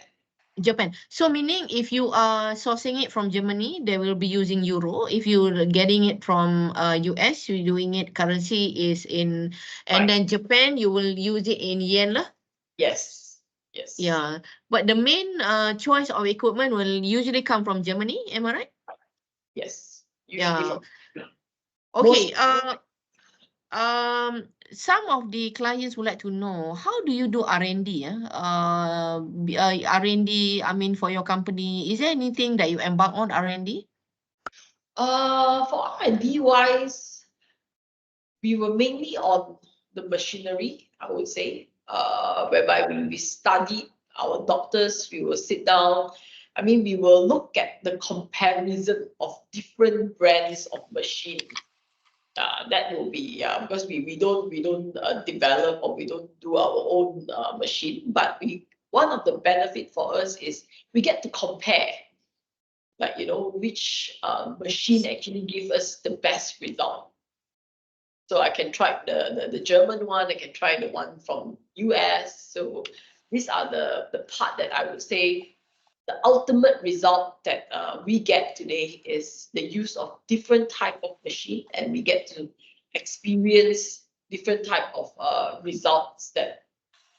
Japan. So meaning if you are sourcing it from Germany, they will be using euro. If you're getting it from US, you're doing it currency is in, and Right. then Japan, you will use it in yen lah. Yes. Yes. Yeah, but the main choice of equipment will usually come from Germany. Am I right? Yes. Usually Yeah. from Okay. most- Some of the clients would like to know, how do you do R&D? R&D, I mean, for your company, is there anything that you embark on R&D? For R&D wise, we were mainly on the machinery, I would say, whereby we studied our doctors, we will sit down. I mean, we will look at the comparison of different brands of machines. That will be because we don't develop, or we don't do our own machine, but one of the benefit for us is we get to compare, like which machine actually give us the best result. So I can try the German one, I can try the one from US. So these are the part that I would say the ultimate result that we get today is the use of different type of machine, and we get to experience different type of results that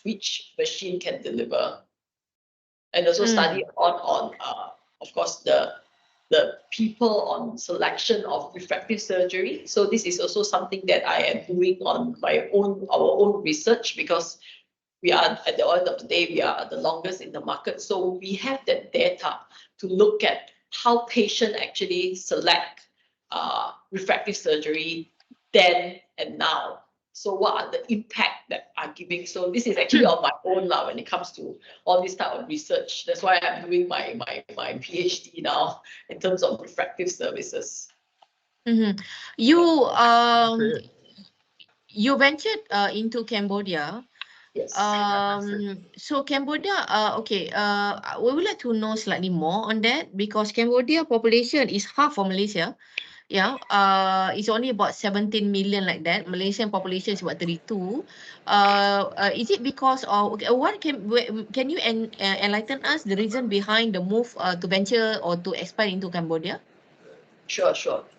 which machine can deliver, and also study on of course the people on selection of refractive surgery. So this is also something that I am doing on our own research, because we are at the end of the day, we are the longest in the market. So we have that data to look at how patient actually select refractive surgery then and now. So what are the impact that are giving? So this is actually on my own now when it comes to all this type of research. That's why I'm doing my PhD now in terms of refractive services. You you ventured into Cambodia. Yes. So Cambodia, okay, we would like to know slightly more on that, because Cambodia population is half of Malaysia. Yeah, it's only about 17 million like that. Malaysian population is about 32. Is it because of, okay, what can you enlighten us the reason behind the move to venture or to expand into Cambodia? Sure.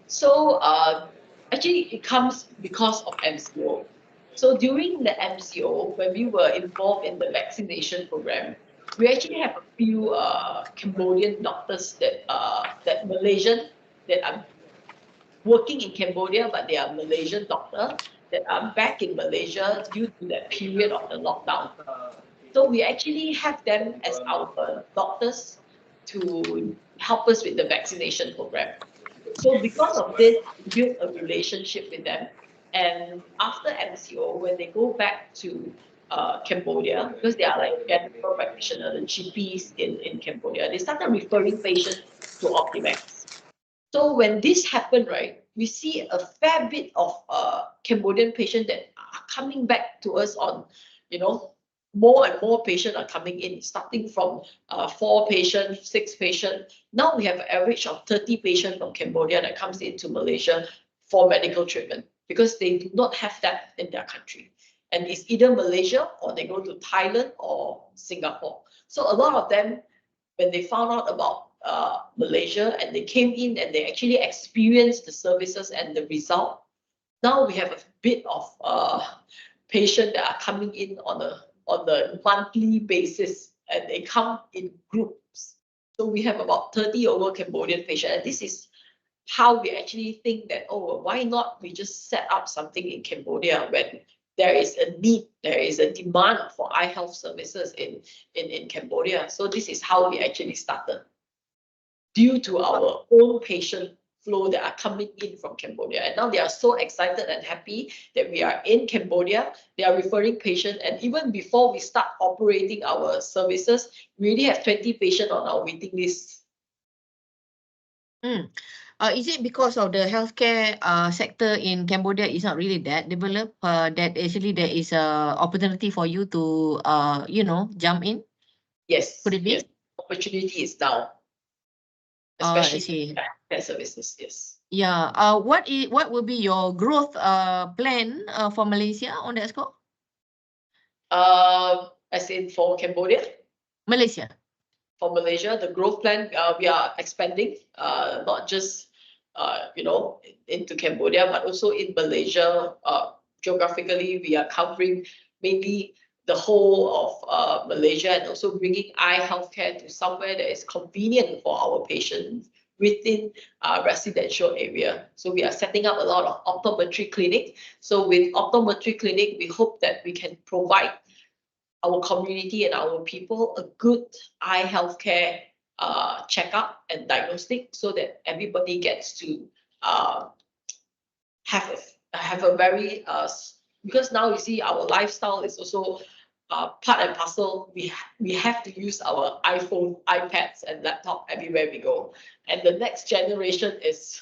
So actually it comes because of MCO. So during the MCO, when we were involved in the vaccination program, we actually have a few Cambodian doctors that Malaysian that are working in Cambodia, but they are Malaysian doctor that are back in Malaysia due to that period of the lockdown. So we actually have them as our doctors to help us with the vaccination program. So because of this, we built a relationship with them. And after MCO, when they go back to Cambodia, because they are like general practitioner, the GPs in Cambodia, they started referring patients to Optimax. So when this happened, right, we see a fair bit of Cambodian patients that are coming back to us on, you know, more and more patients are coming in, starting from 4 patients, 6 patients. Now we have an average of 30 patients from Cambodia that comes into Malaysia for medical treatment, because they do not have that in their country. And it's either Malaysia or they go to Thailand or Singapore. So a lot of them, when they found out about Malaysia and they came in and they actually experienced the services and the result, now we have a bit of patients that are coming in on a monthly basis, and they come in groups. So we have about 30 over Cambodian patients, and this is how we actually think that, oh, why not we just set up something in Cambodia when there is a need, there is a demand for eye health services in Cambodia. So this is how we actually started, due to our own patient flow that are coming in from Cambodia. And now they are so excited and happy that we are in Cambodia. They are referring patients. And even before we start operating our services, we already have 20 patients on our waiting list. Is it because of the healthcare sector in Cambodia is not really that developed, that actually there is a opportunity for you to, jump in? Yes, Could it be? yes. Opportunity is now, I especially see. healthcare services, yes. Yeah. What will be your growth plan for Malaysia on that score? As in for Cambodia? Malaysia. For Malaysia, the growth plan, we are expanding, not just into Cambodia, but also in Malaysia. Geographically, we are covering maybe the whole of Malaysia, and also bringing eye healthcare to somewhere that is convenient for our patients within residential area. So we are setting up a lot of optometry clinic. So with optometry clinic, we hope that we can provide our community and our people a good eye healthcare checkup and diagnostic, so that everybody gets to have a very because now you see our lifestyle is also part and parcel. We have to use our iPhone, iPads, and laptop everywhere we go. And the next generation is,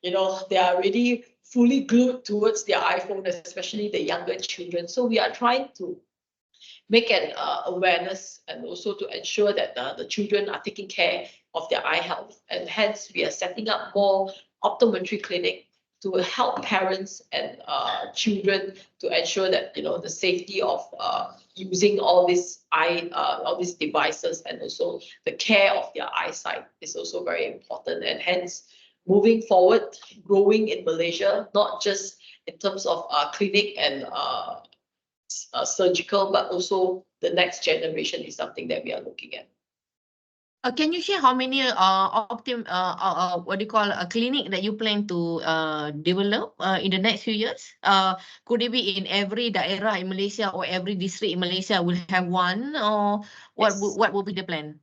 they are already fully glued towards their iPhone, especially the younger children. So we are trying to make an awareness, and also to ensure that the children are taking care of their eye health. And hence we are setting up more optometry clinic to help parents and children to ensure that the safety of using all these devices, and also the care of their eyesight is also very important. And hence, moving forward, growing in Malaysia, not just in terms of clinic and surgical, but also the next generation is something that we are looking at. Can you share how many what do you call a clinic that you plan to develop in the next few years? Could it be in every daerah in Malaysia, or every district in Malaysia will have one, or Yes. what will be the plan?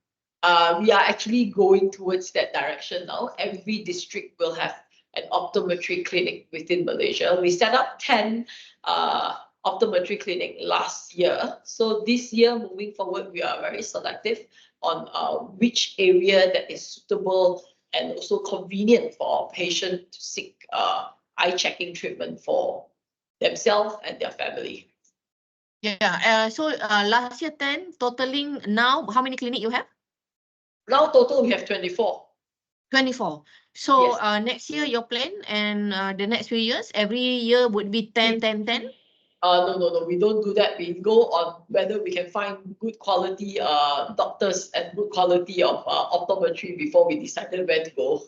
We are actually going towards that direction now. Every district will have an optometry clinic within Malaysia. We set up 10 optometry clinic last year. So this year, moving forward, we are very selective on which area that is suitable and also convenient for our patient to seek eye checking treatment for themselves and their family. Yeah. So last year 10, totaling now, how many clinic you have? Now total we have 24. 24. So Yes. next year your plan, and the next few years, every year would be 10, 10, 10? No, we don't do that. We go on whether we can find good quality doctors and good quality of optometry before we decided where to go.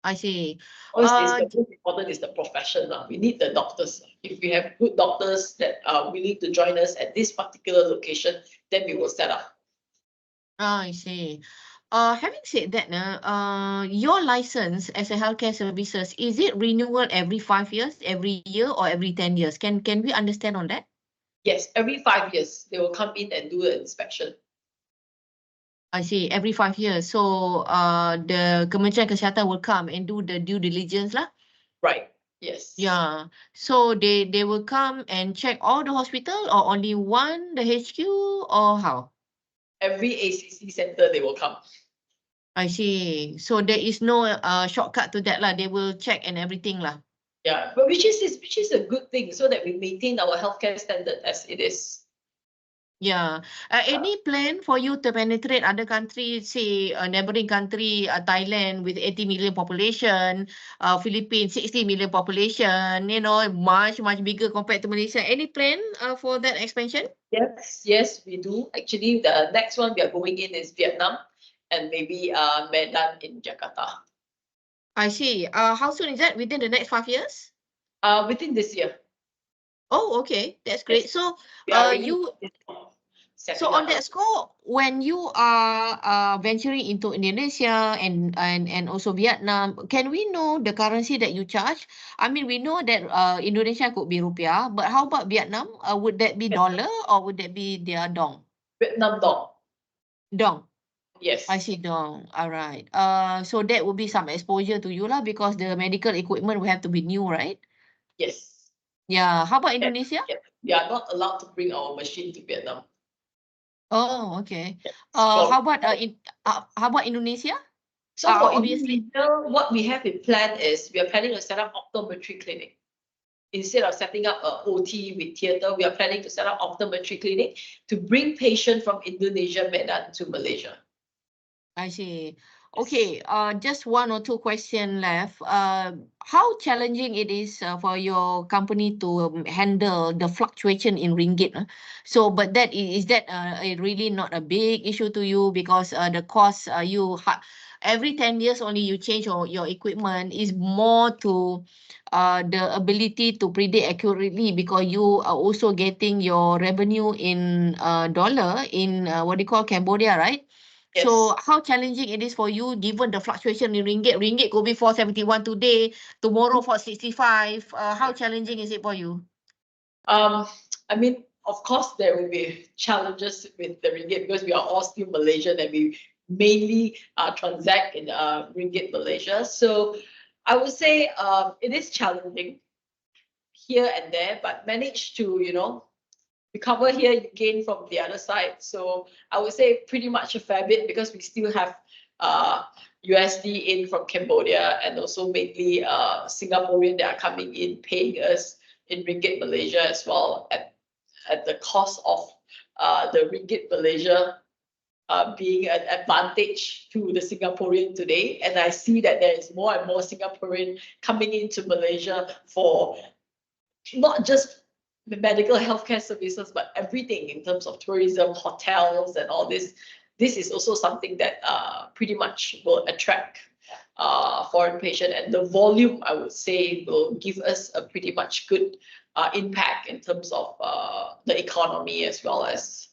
I see. Honestly, the most important is the profession. We need the doctors. If we have good doctors that are willing to join us at this particular location, then we will set up. I see. Having said that, your license as a healthcare services, is it renewal every 5 years, every year, or every 10 years? Can we understand on that? Yes, every 5 years they will come in and do an inspection. I see, every 5 years. So the Kementerian Kesihatan will come and do the due diligence lah. Right. Yes. Yeah. So they will come and check all the hospital, or only one, the HQ, or how? Every ACC center they will come. I see. So there is no shortcut to that lah. They will check and everything lah. Yeah, but which is a good thing, so that we maintain our healthcare standard as it is. Yeah. Any plan for you to penetrate other countries, say a neighboring country, Thailand with 80 million population, Philippines 60 million population, much bigger compared to Malaysia. Any plan for that expansion? Yes, we do. Actually, the next one we are going in is Vietnam, and maybe Medan in Jakarta. I see. How soon is that? Within the next 5 years? Within this year. Oh, okay. That's great. Yes. So We are already So on that score, when you are venturing into Indonesia and also Vietnam, can we know the currency that you charge? I mean, we know that Indonesia could be rupiah, but how about Vietnam? Would that be dollar, or would that be their dong? Vietnam dong. Dong. Yes. I see, dong. All right. So that would be some exposure to you lah, because the medical equipment will have to be new, right? Yes. Yeah. How about And Indonesia? we are not allowed to bring our machine to Vietnam. Oh, okay. Yes. How about Indonesia? So for Obviously. Indonesia, what we have in plan is we are planning to set up optometry clinic. Instead of setting up a OT with theatre, we are planning to set up optometry clinic to bring patients from Indonesia, Medan to Malaysia. I see. Yes. Okay, just one or two question left. How challenging it is for your company to handle the fluctuation in ringgit? So, but is that really not a big issue to you, because the cost every 10 years only you change your equipment, is more to the ability to predict accurately, because you are also getting your revenue in dollar in what do you call Cambodia, right? Yes. So how challenging it is for you, given the fluctuation in ringgit? Ringgit could be 471 today, tomorrow 465. How challenging is it for you? I mean, of course, there will be challenges with the ringgit because we are all still Malaysian and we mainly transact in ringgit Malaysia. So I would say it is challenging here and there, but manage to, recover here, you gain from the other side. So I would say pretty much a fair bit, because we still have USD in from Cambodia, and also mainly Singaporean that are coming in paying us in ringgit Malaysia as well, at the cost of the ringgit Malaysia being an advantage to the Singaporean today. And I see that there is more and more Singaporean coming into Malaysia for not just the medical healthcare services, but everything in terms of tourism, hotels, and all this. This is also something that pretty much will attract foreign patient, and the volume, I would say, will give us a pretty much good impact in terms of the economy, as well as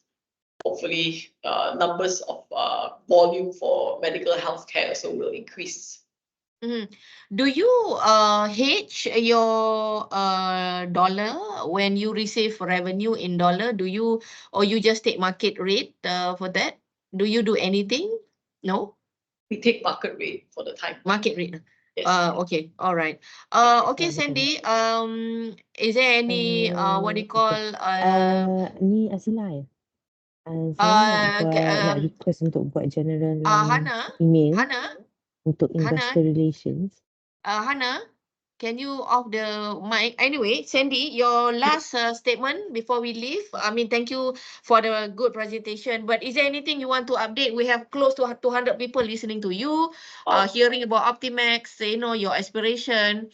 hopefully numbers of volume for medical healthcare also will increase. Do you hedge your dollar when you receive revenue in dollar? Do you, or you just take market rate for that? Do you do anything? No? We take market rate for the time. Market rate. Yes. Okay, all right. Okay, Sandy. Is there any what do you call Ni Asila ya? Saya nak request untuk buat general Hana? email Hana? untuk Hana? investor relations. Hana, can you off the mic? Anyway, Sandy, your last statement before we leave. I mean, thank you for the good presentation. But is there anything you want to update? We have close to 200 people listening to you, hearing about Optimax, you know, your aspiration,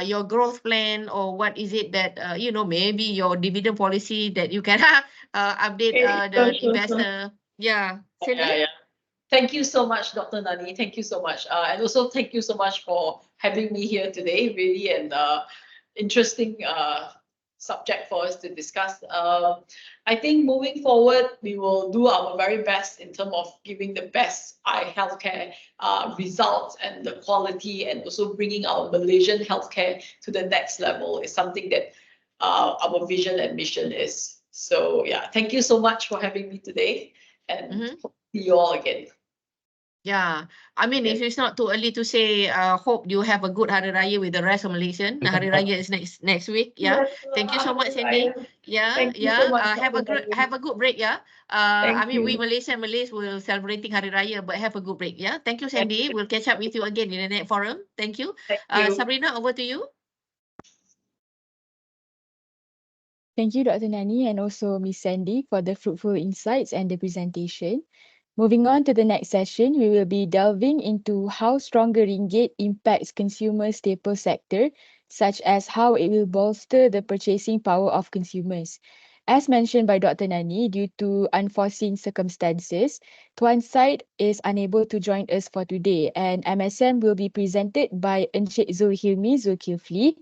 your growth plan, or what is it that, you know, maybe your dividend policy that you can update the investor. Yeah, Sandy? Yeah. Thank you so much, Dr. Nani. Thank you so much. And also thank you so much for having me here today. Really an interesting subject for us to discuss. I think moving forward, we will do our very best in terms of giving the best eye healthcare results and the quality, and also bringing our Malaysian healthcare to the next level is something that our vision and mission is. So yeah, thank you so much for having me today, and see you all again. Yeah, I mean, if it's not too early to say, hope you have a good Hari Raya with the rest of Malaysian. Hari Raya is next week. Yeah, thank you so much, Sandy. Yeah, Thank you so much, have a good break. Yeah, I mean, we Malaysian Malays will celebrating Hari Raya, but have a good break. Yeah, thank you, Sandy. We'll catch up with you again in the next forum. Thank you. Sabrina, over to you. Thank you, Dr. Nani, and also Miss Sandy for the fruitful insights and the presentation. Moving on to the next session, we will be delving into how stronger ringgit impacts consumer staple sector, such as how it will bolster the purchasing power of consumers. As mentioned by Dr. Nani, due to unforeseen circumstances, Tuan Syed is unable to join us for today, and MSM will be presented by Encik Zulhilmi Zulkifli,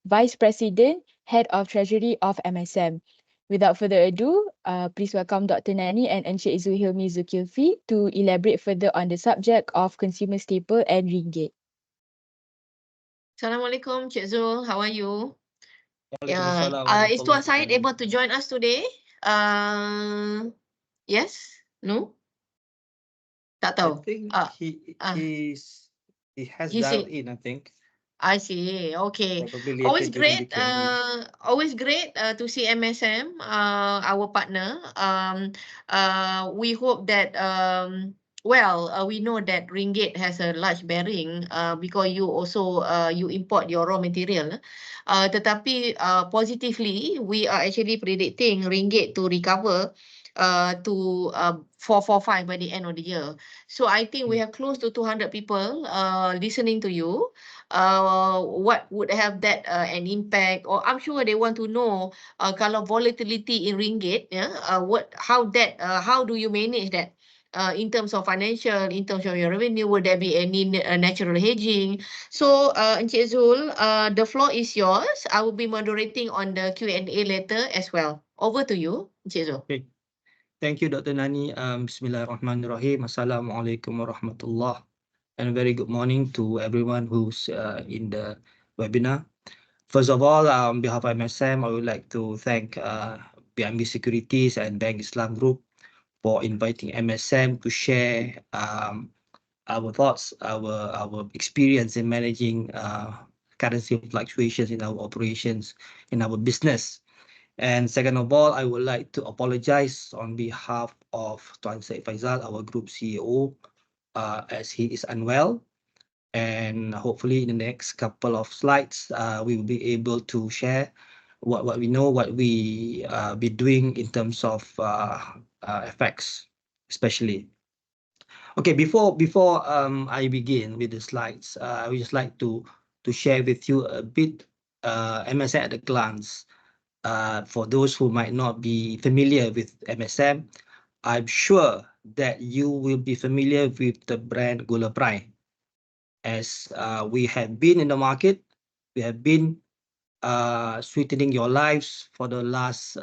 Vice President, Head of Treasury of MSM. Without further ado, please welcome Dr. Nani and Encik Zulhilmi Zulkifli to elaborate further on the subject of consumer staple and ringgit. Assalamualaikum, Cik Zul. How are you? Waalaikumsalam. Is Tuan Syed able to join us today? Yes? No? Tak tahu. I think he has dialed in, I think. I see. Okay. Probably Always later during great. the Q&A. Always great to see MSM, our partner. We hope that we know that ringgit has a large bearing because you also you import your raw material. Tetapi positively, we are actually predicting ringgit to recover to 445 by the end of the year. So I think we have close to 200 people listening to you. What would have that an impact, or I'm sure they want to know kalau volatility in ringgit, how do you manage that in terms of financial, in terms of your revenue? Would there be any natural hedging? So Encik Zul, the floor is yours. I will be moderating on the Q&A later as well. Over to you, Encik Zul. Okay. Thank you, Dr. Nani. Bismillahirrahmanirrahim. Assalamualaikum warahmatullah. And a very good morning to everyone who's in the webinar. First of all, on behalf of MSM, I would like to thank BNB Securities and Bank Islam Group for inviting MSM to share our thoughts, our experience in managing currency fluctuations in our operations, in our business. And second of all, I would like to apologize on behalf of Tuan Syed Faizal, our Group CEO, as he is unwell. And hopefully in the next couple of slides, we will be able to share what we know, what we be doing in terms of effects, especially Okay, before I begin with the slides, I would just like to share with you a bit MSM at a glance. For those who might not be familiar with MSM, I'm sure that you will be familiar with the brand Gula Prime, as we have been in the market. We have been sweetening your lives for the last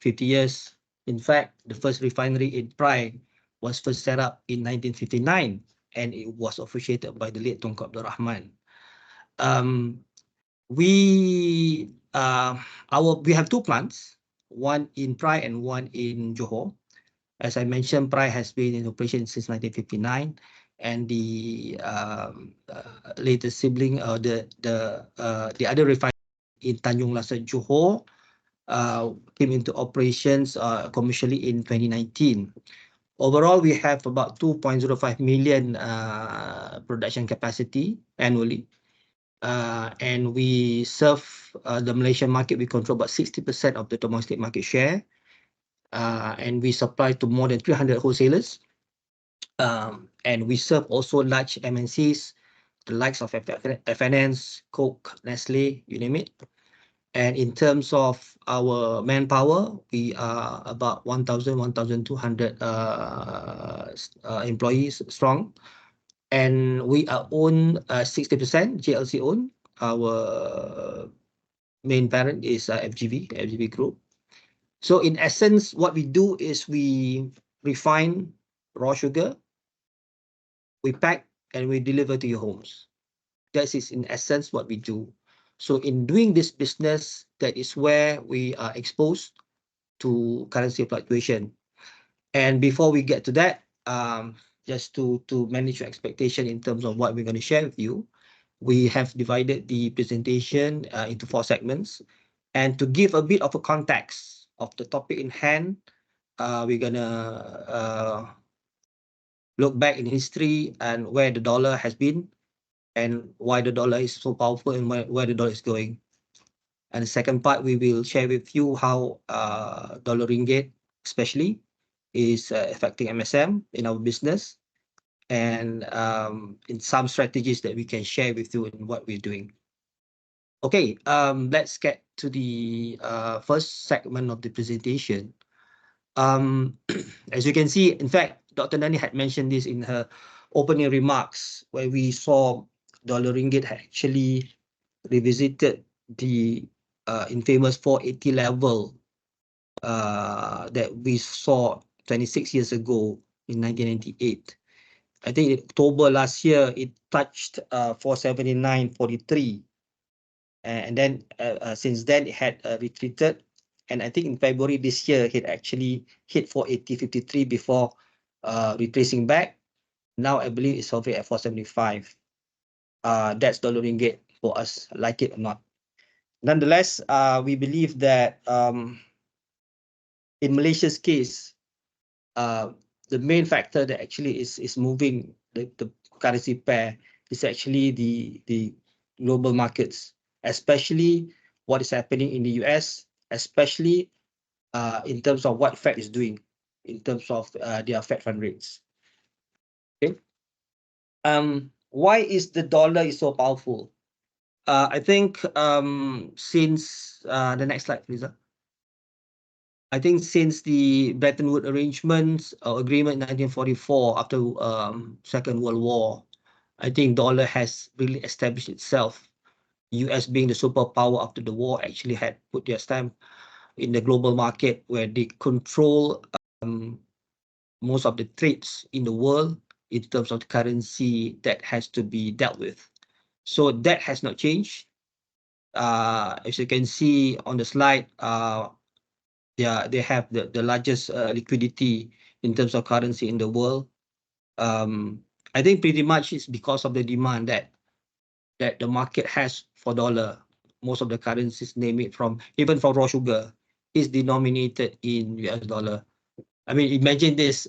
50 years. In fact, the first refinery in Prime was first set up in 1959, and it was officiated by the late Tunku Abdul Rahman. We have two plants, one in Prime and one in Johor. As I mentioned, Prime has been in operation since 1959, and the latest sibling, the other refinery in Tanjung Lasat, Johor, came into operations commercially in 2019. Overall, we have about 2.05 million production capacity annually. And we serve the Malaysian market. We control about 60% of the domestic market share. And we supply to more than 300 wholesalers. And we serve also large MNCs, the likes of FNNs, Coke, Nestle, you name it. And in terms of our manpower, we are about 1,200 employees strong. And we are owned 60%, JLC owned. Our main parent is FGV Group. So in essence, what we do is we refine raw sugar, we pack, and we deliver to your homes. That is in essence what we do. So in doing this business, that is where we are exposed to currency fluctuation. And before we get to that, just to manage your expectation in terms of what we're going to share with you, we have divided the presentation into 4 segments. And to give a bit of a context of the topic in hand, we're going to look back in history and where the dollar has been and why the dollar is so powerful and where the dollar is going. And the second part, we will share with you how dollar ringgit especially is affecting MSM in our business, and in some strategies that we can share with you in what we're doing. Okay, let's get to the first segment of the presentation. As you can see, in fact, Dr. Nani had mentioned this in her opening remarks, where we saw dollar ringgit actually revisited the infamous 480 level that we saw 26 years ago in 1998. I think in October last year, it touched 479.43. And then since then, it had retreated. And I think in February this year, it actually hit 480.53 before retracing back. Now, I believe it's hovering at 475. That's dollar ringgit for us, like it or not. Nonetheless, we believe that in Malaysia's case, the main factor that actually is moving the currency pair is actually the global markets, especially what is happening in the US, especially in terms of what Fed is doing in terms of their Fed fund rates. Okay. Why is the dollar so powerful? I think since the next slide, please. I think since the Bretton Woods arrangements or agreement in 1944, after Second World War, I think dollar has really established itself. US being the superpower after the war actually had put their stamp in the global market, where they control most of the trades in the world in terms of the currency that has to be dealt with. So that has not changed. As you can see on the slide, they have the largest liquidity in terms of currency in the world. I think pretty much it's because of the demand that the market has for dollar. Most of the currencies, name it, even from raw sugar, is denominated in US dollar. I mean, imagine this: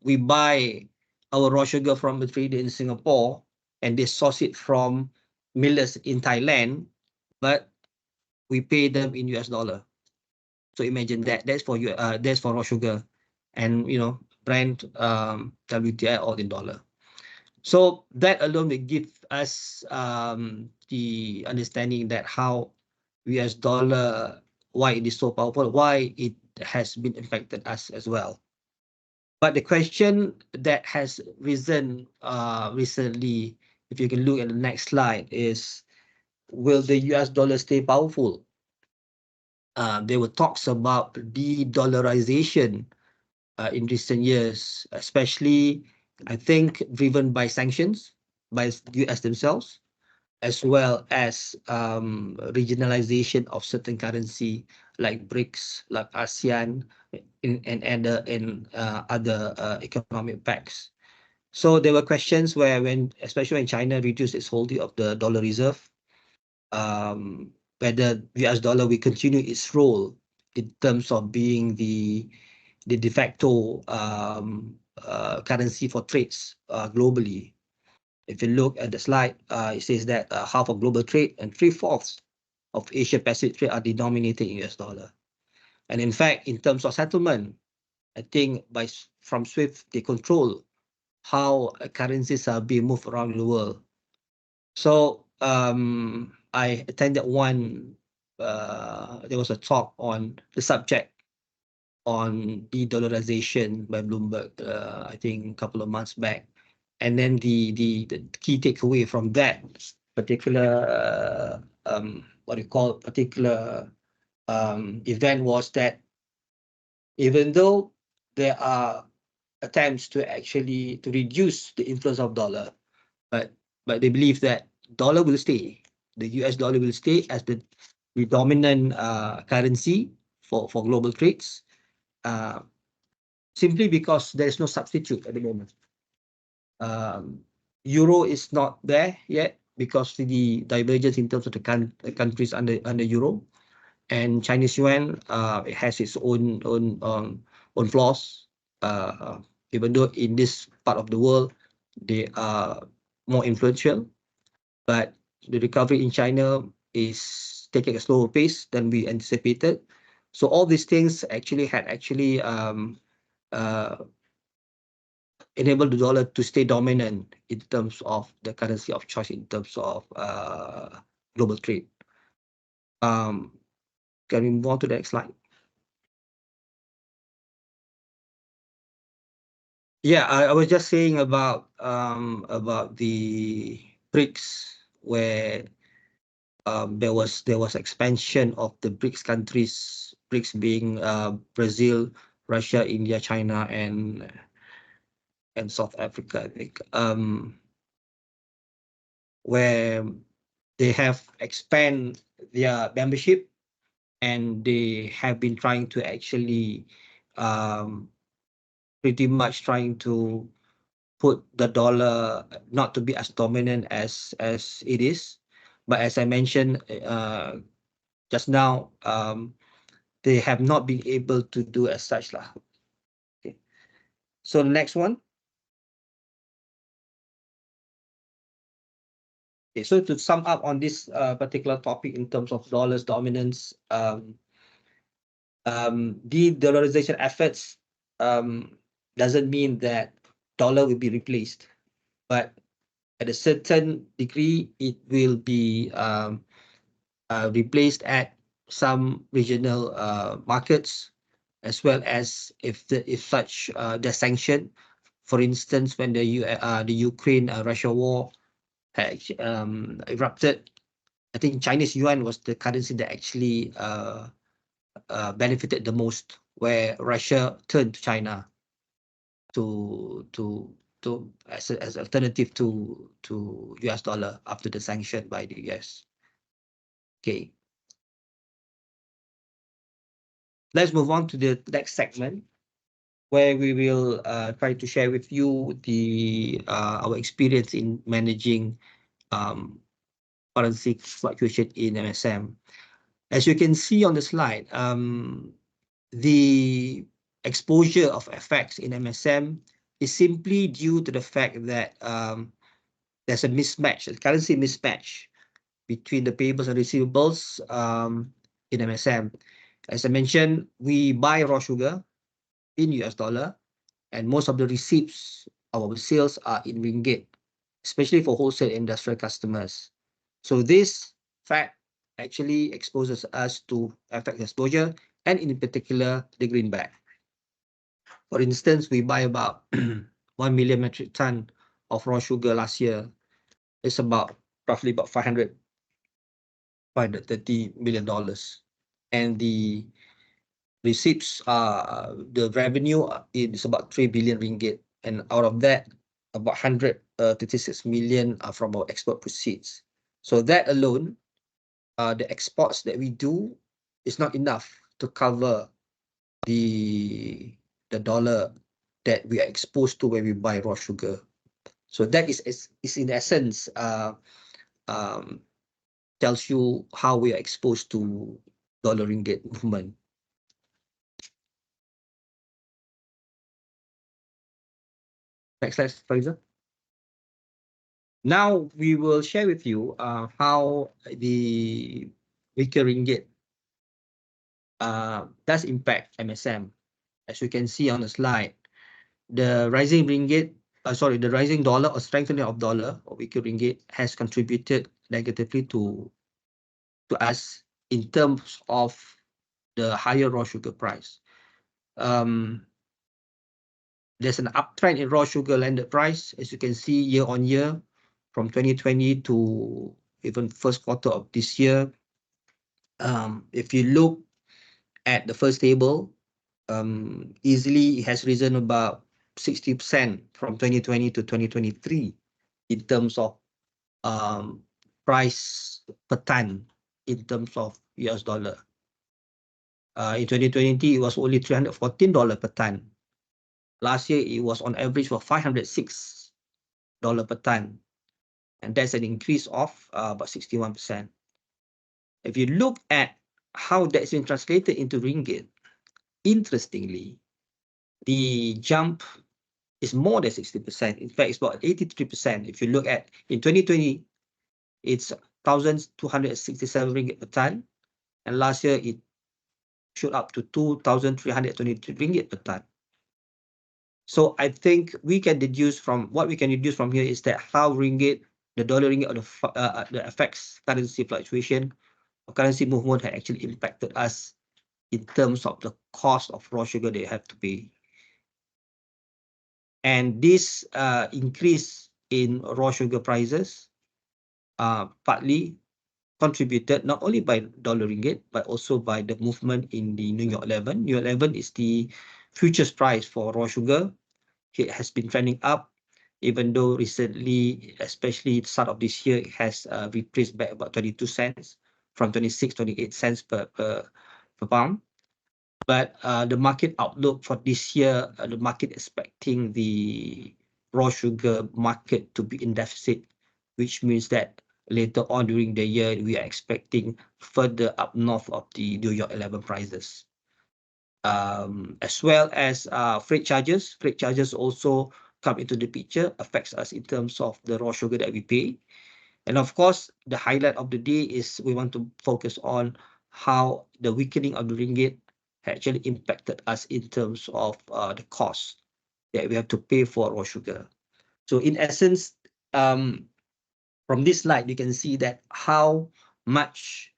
we buy our raw sugar from a trader in Singapore, and they source it from millers in Thailand, but we pay them in US dollar. So imagine that. That's for raw sugar, and Brent, WTI, all in dollar. So that alone will give us the understanding that how US dollar, why it is so powerful, why it has been affected us as well. But the question that has risen recently, if you can look at the next slide, is will the US dollar stay powerful? There were talks about de-dollarization in recent years, especially, I think, driven by sanctions by US themselves, as well as regionalization of certain currency like BRICS, like ASEAN, in other economic pacts. So there were questions where, especially when China reduced its holding of the dollar reserve, whether US dollar will continue its role in terms of being the de facto currency for trades globally. If you look at the slide, it says that half of global trade and 3/4 of Asia Pacific trade are denominated in US dollar. And in fact, in terms of settlement, I think from SWIFT, they control how currencies are being moved around the world. So I attended one, there was a talk on the subject on de-dollarization by Bloomberg, I think a couple of months back. And then the key takeaway from that particular, particular event was that even though there are attempts to actually to reduce the influence of dollar, but they believe that dollar will stay, the US dollar will stay as the dominant currency for global trades, simply because there is no substitute at the moment. Euro is not there yet because the divergence in terms of the countries under euro, and Chinese yuan it has its own flaws. Even though in this part of the world they are more influential, but the recovery in China is taking a slower pace than we anticipated. So all these things actually had enable the dollar to stay dominant in terms of the currency of choice in terms of global trade. Can we move on to the next slide? Yeah, I was just saying about the BRICS, where there was expansion of the BRICS countries, BRICS being Brazil, Russia, India, China, and South Africa, I think, where they have expand their membership, and they have been trying to actually pretty much trying to put the dollar not to be as dominant as it is. But as I mentioned just now, they have not been able to do as such lah. Okay. So the next one. Okay, so to sum up on this particular topic in terms of dollar's dominance, de-dollarization efforts doesn't mean that dollar will be replaced, but at a certain degree, it will be replaced at some regional markets, as well as if such the sanction, for instance, when the Ukraine Russia war had erupted, I think Chinese yuan was the currency that actually benefited the most, where Russia turned to China to as alternative to US dollar after the sanction by the US. Okay. Let's move on to the next segment, where we will try to share with you our experience in managing currency fluctuation in MSM. As you can see on the slide, the exposure of FX in MSM is simply due to the fact that there's a mismatch, a currency mismatch between the payables and receivables in MSM. As I mentioned, we buy raw sugar in US dollar, and most of the receipts, our sales are in ringgit, especially for wholesale industrial customers. So this fact actually exposes us to FX exposure, and in particular, the greenback. For instance, we buy about 1 million metric ton of raw sugar last year. It's about roughly about $530 million. And the receipts the revenue is about 3 billion ringgit, and out of that about 136 million are from our export proceeds. So that alone, the exports that we do is not enough to cover the dollar that we are exposed to when we buy raw sugar. So that is in essence tells you how we are exposed to dollar ringgit movement. Next slide, Fariza. Now we will share with you how the weaker ringgit does impact MSM. As you can see on the slide, the rising ringgit, the rising dollar or strengthening of dollar or weaker ringgit has contributed negatively to us in terms of the higher raw sugar price. There's an uptrend in raw sugar landed price, as you can see year on year, from 2020 to even first quarter of this year. If you look at the first table, easily it has risen about 60% from 2020 to 2023 in terms of price per ton in terms of US dollar. In 2020, it was only $314 per ton. Last year, it was on average for $506 per ton, and that's an increase of about 61%. If you look at how that's been translated into ringgit, interestingly, the jump is more than 60%. In fact, it's about 83%. If you look at in 2020, it's 1,267 ringgit per ton, and last year it shot up to 2,323 ringgit per ton. So I think we can deduce from here is that how ringgit, the dollar ringgit, or the FX currency fluctuation or currency movement had actually impacted us in terms of the cost of raw sugar they have to pay. And this increase in raw sugar prices partly contributed not only by dollar ringgit, but also by the movement in the New York 11. New York 11 is the futures price for raw sugar. It has been trending up, even though recently, especially the start of this year, it has retraced back about 22 cents from 26, 28 cents per pound. But the market outlook for this year, the market expecting the raw sugar market to be in deficit, which means that later on during the year, we are expecting further up north of the New York 11 prices. As well as freight charges. Freight charges also come into the picture, affects us in terms of the raw sugar that we pay. And of course, the highlight of the day is we want to focus on how the weakening of the ringgit actually impacted us in terms of the cost that we have to pay for raw sugar. So in essence, from this slide, you can see that how much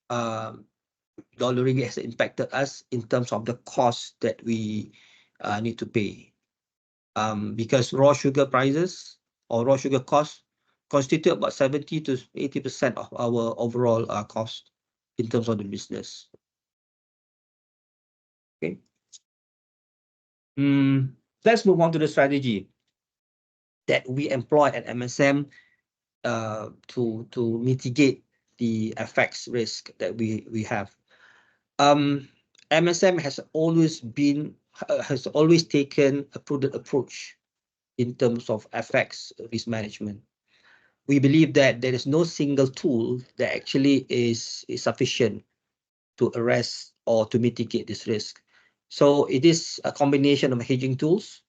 dollar ringgit has impacted us in terms of the cost that we need to pay. Because raw sugar prices or raw sugar costs constitute about 70 to 80% of our overall cost in terms of the business. Okay. Let's move on to the strategy that we employ at MSM to mitigate the FX risk that we have. MSM has always taken a prudent approach in terms of FX risk management. We believe that there is no single tool that actually is sufficient to arrest or to mitigate this risk. So it is a combination of hedging tools,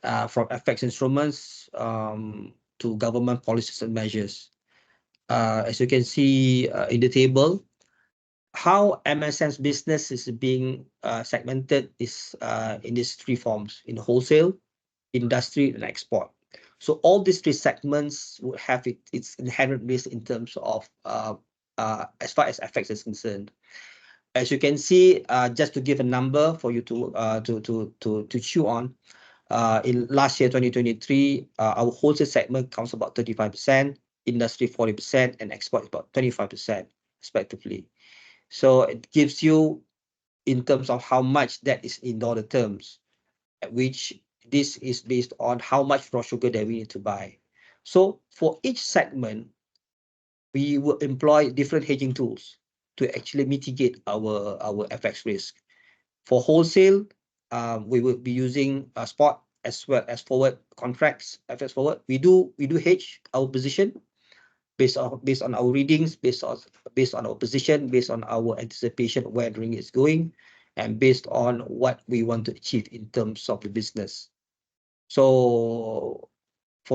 from FX instruments to government policies and measures. As you can see in the table, how MSM's business is being segmented is in these three forms: in wholesale, industry, and export. So all these three segments would have its inherent risk in terms of as far as FX is concerned. As you can see, just to give a number for you to chew on, in last year 2023, our wholesale segment counts about 35%, industry 40%, and export about 25% respectively. So it gives you in terms of how much that is in dollar terms, at which this is based on how much raw sugar that we need to buy. So for each segment, we will employ different hedging tools to actually mitigate our FX risk. For wholesale, we will be using spot as well as forward contracts, FX forward. We do hedge our position based on our readings, based on our position, based on our anticipation of where the ringgit is going, and based on what we want to achieve in terms of the business. So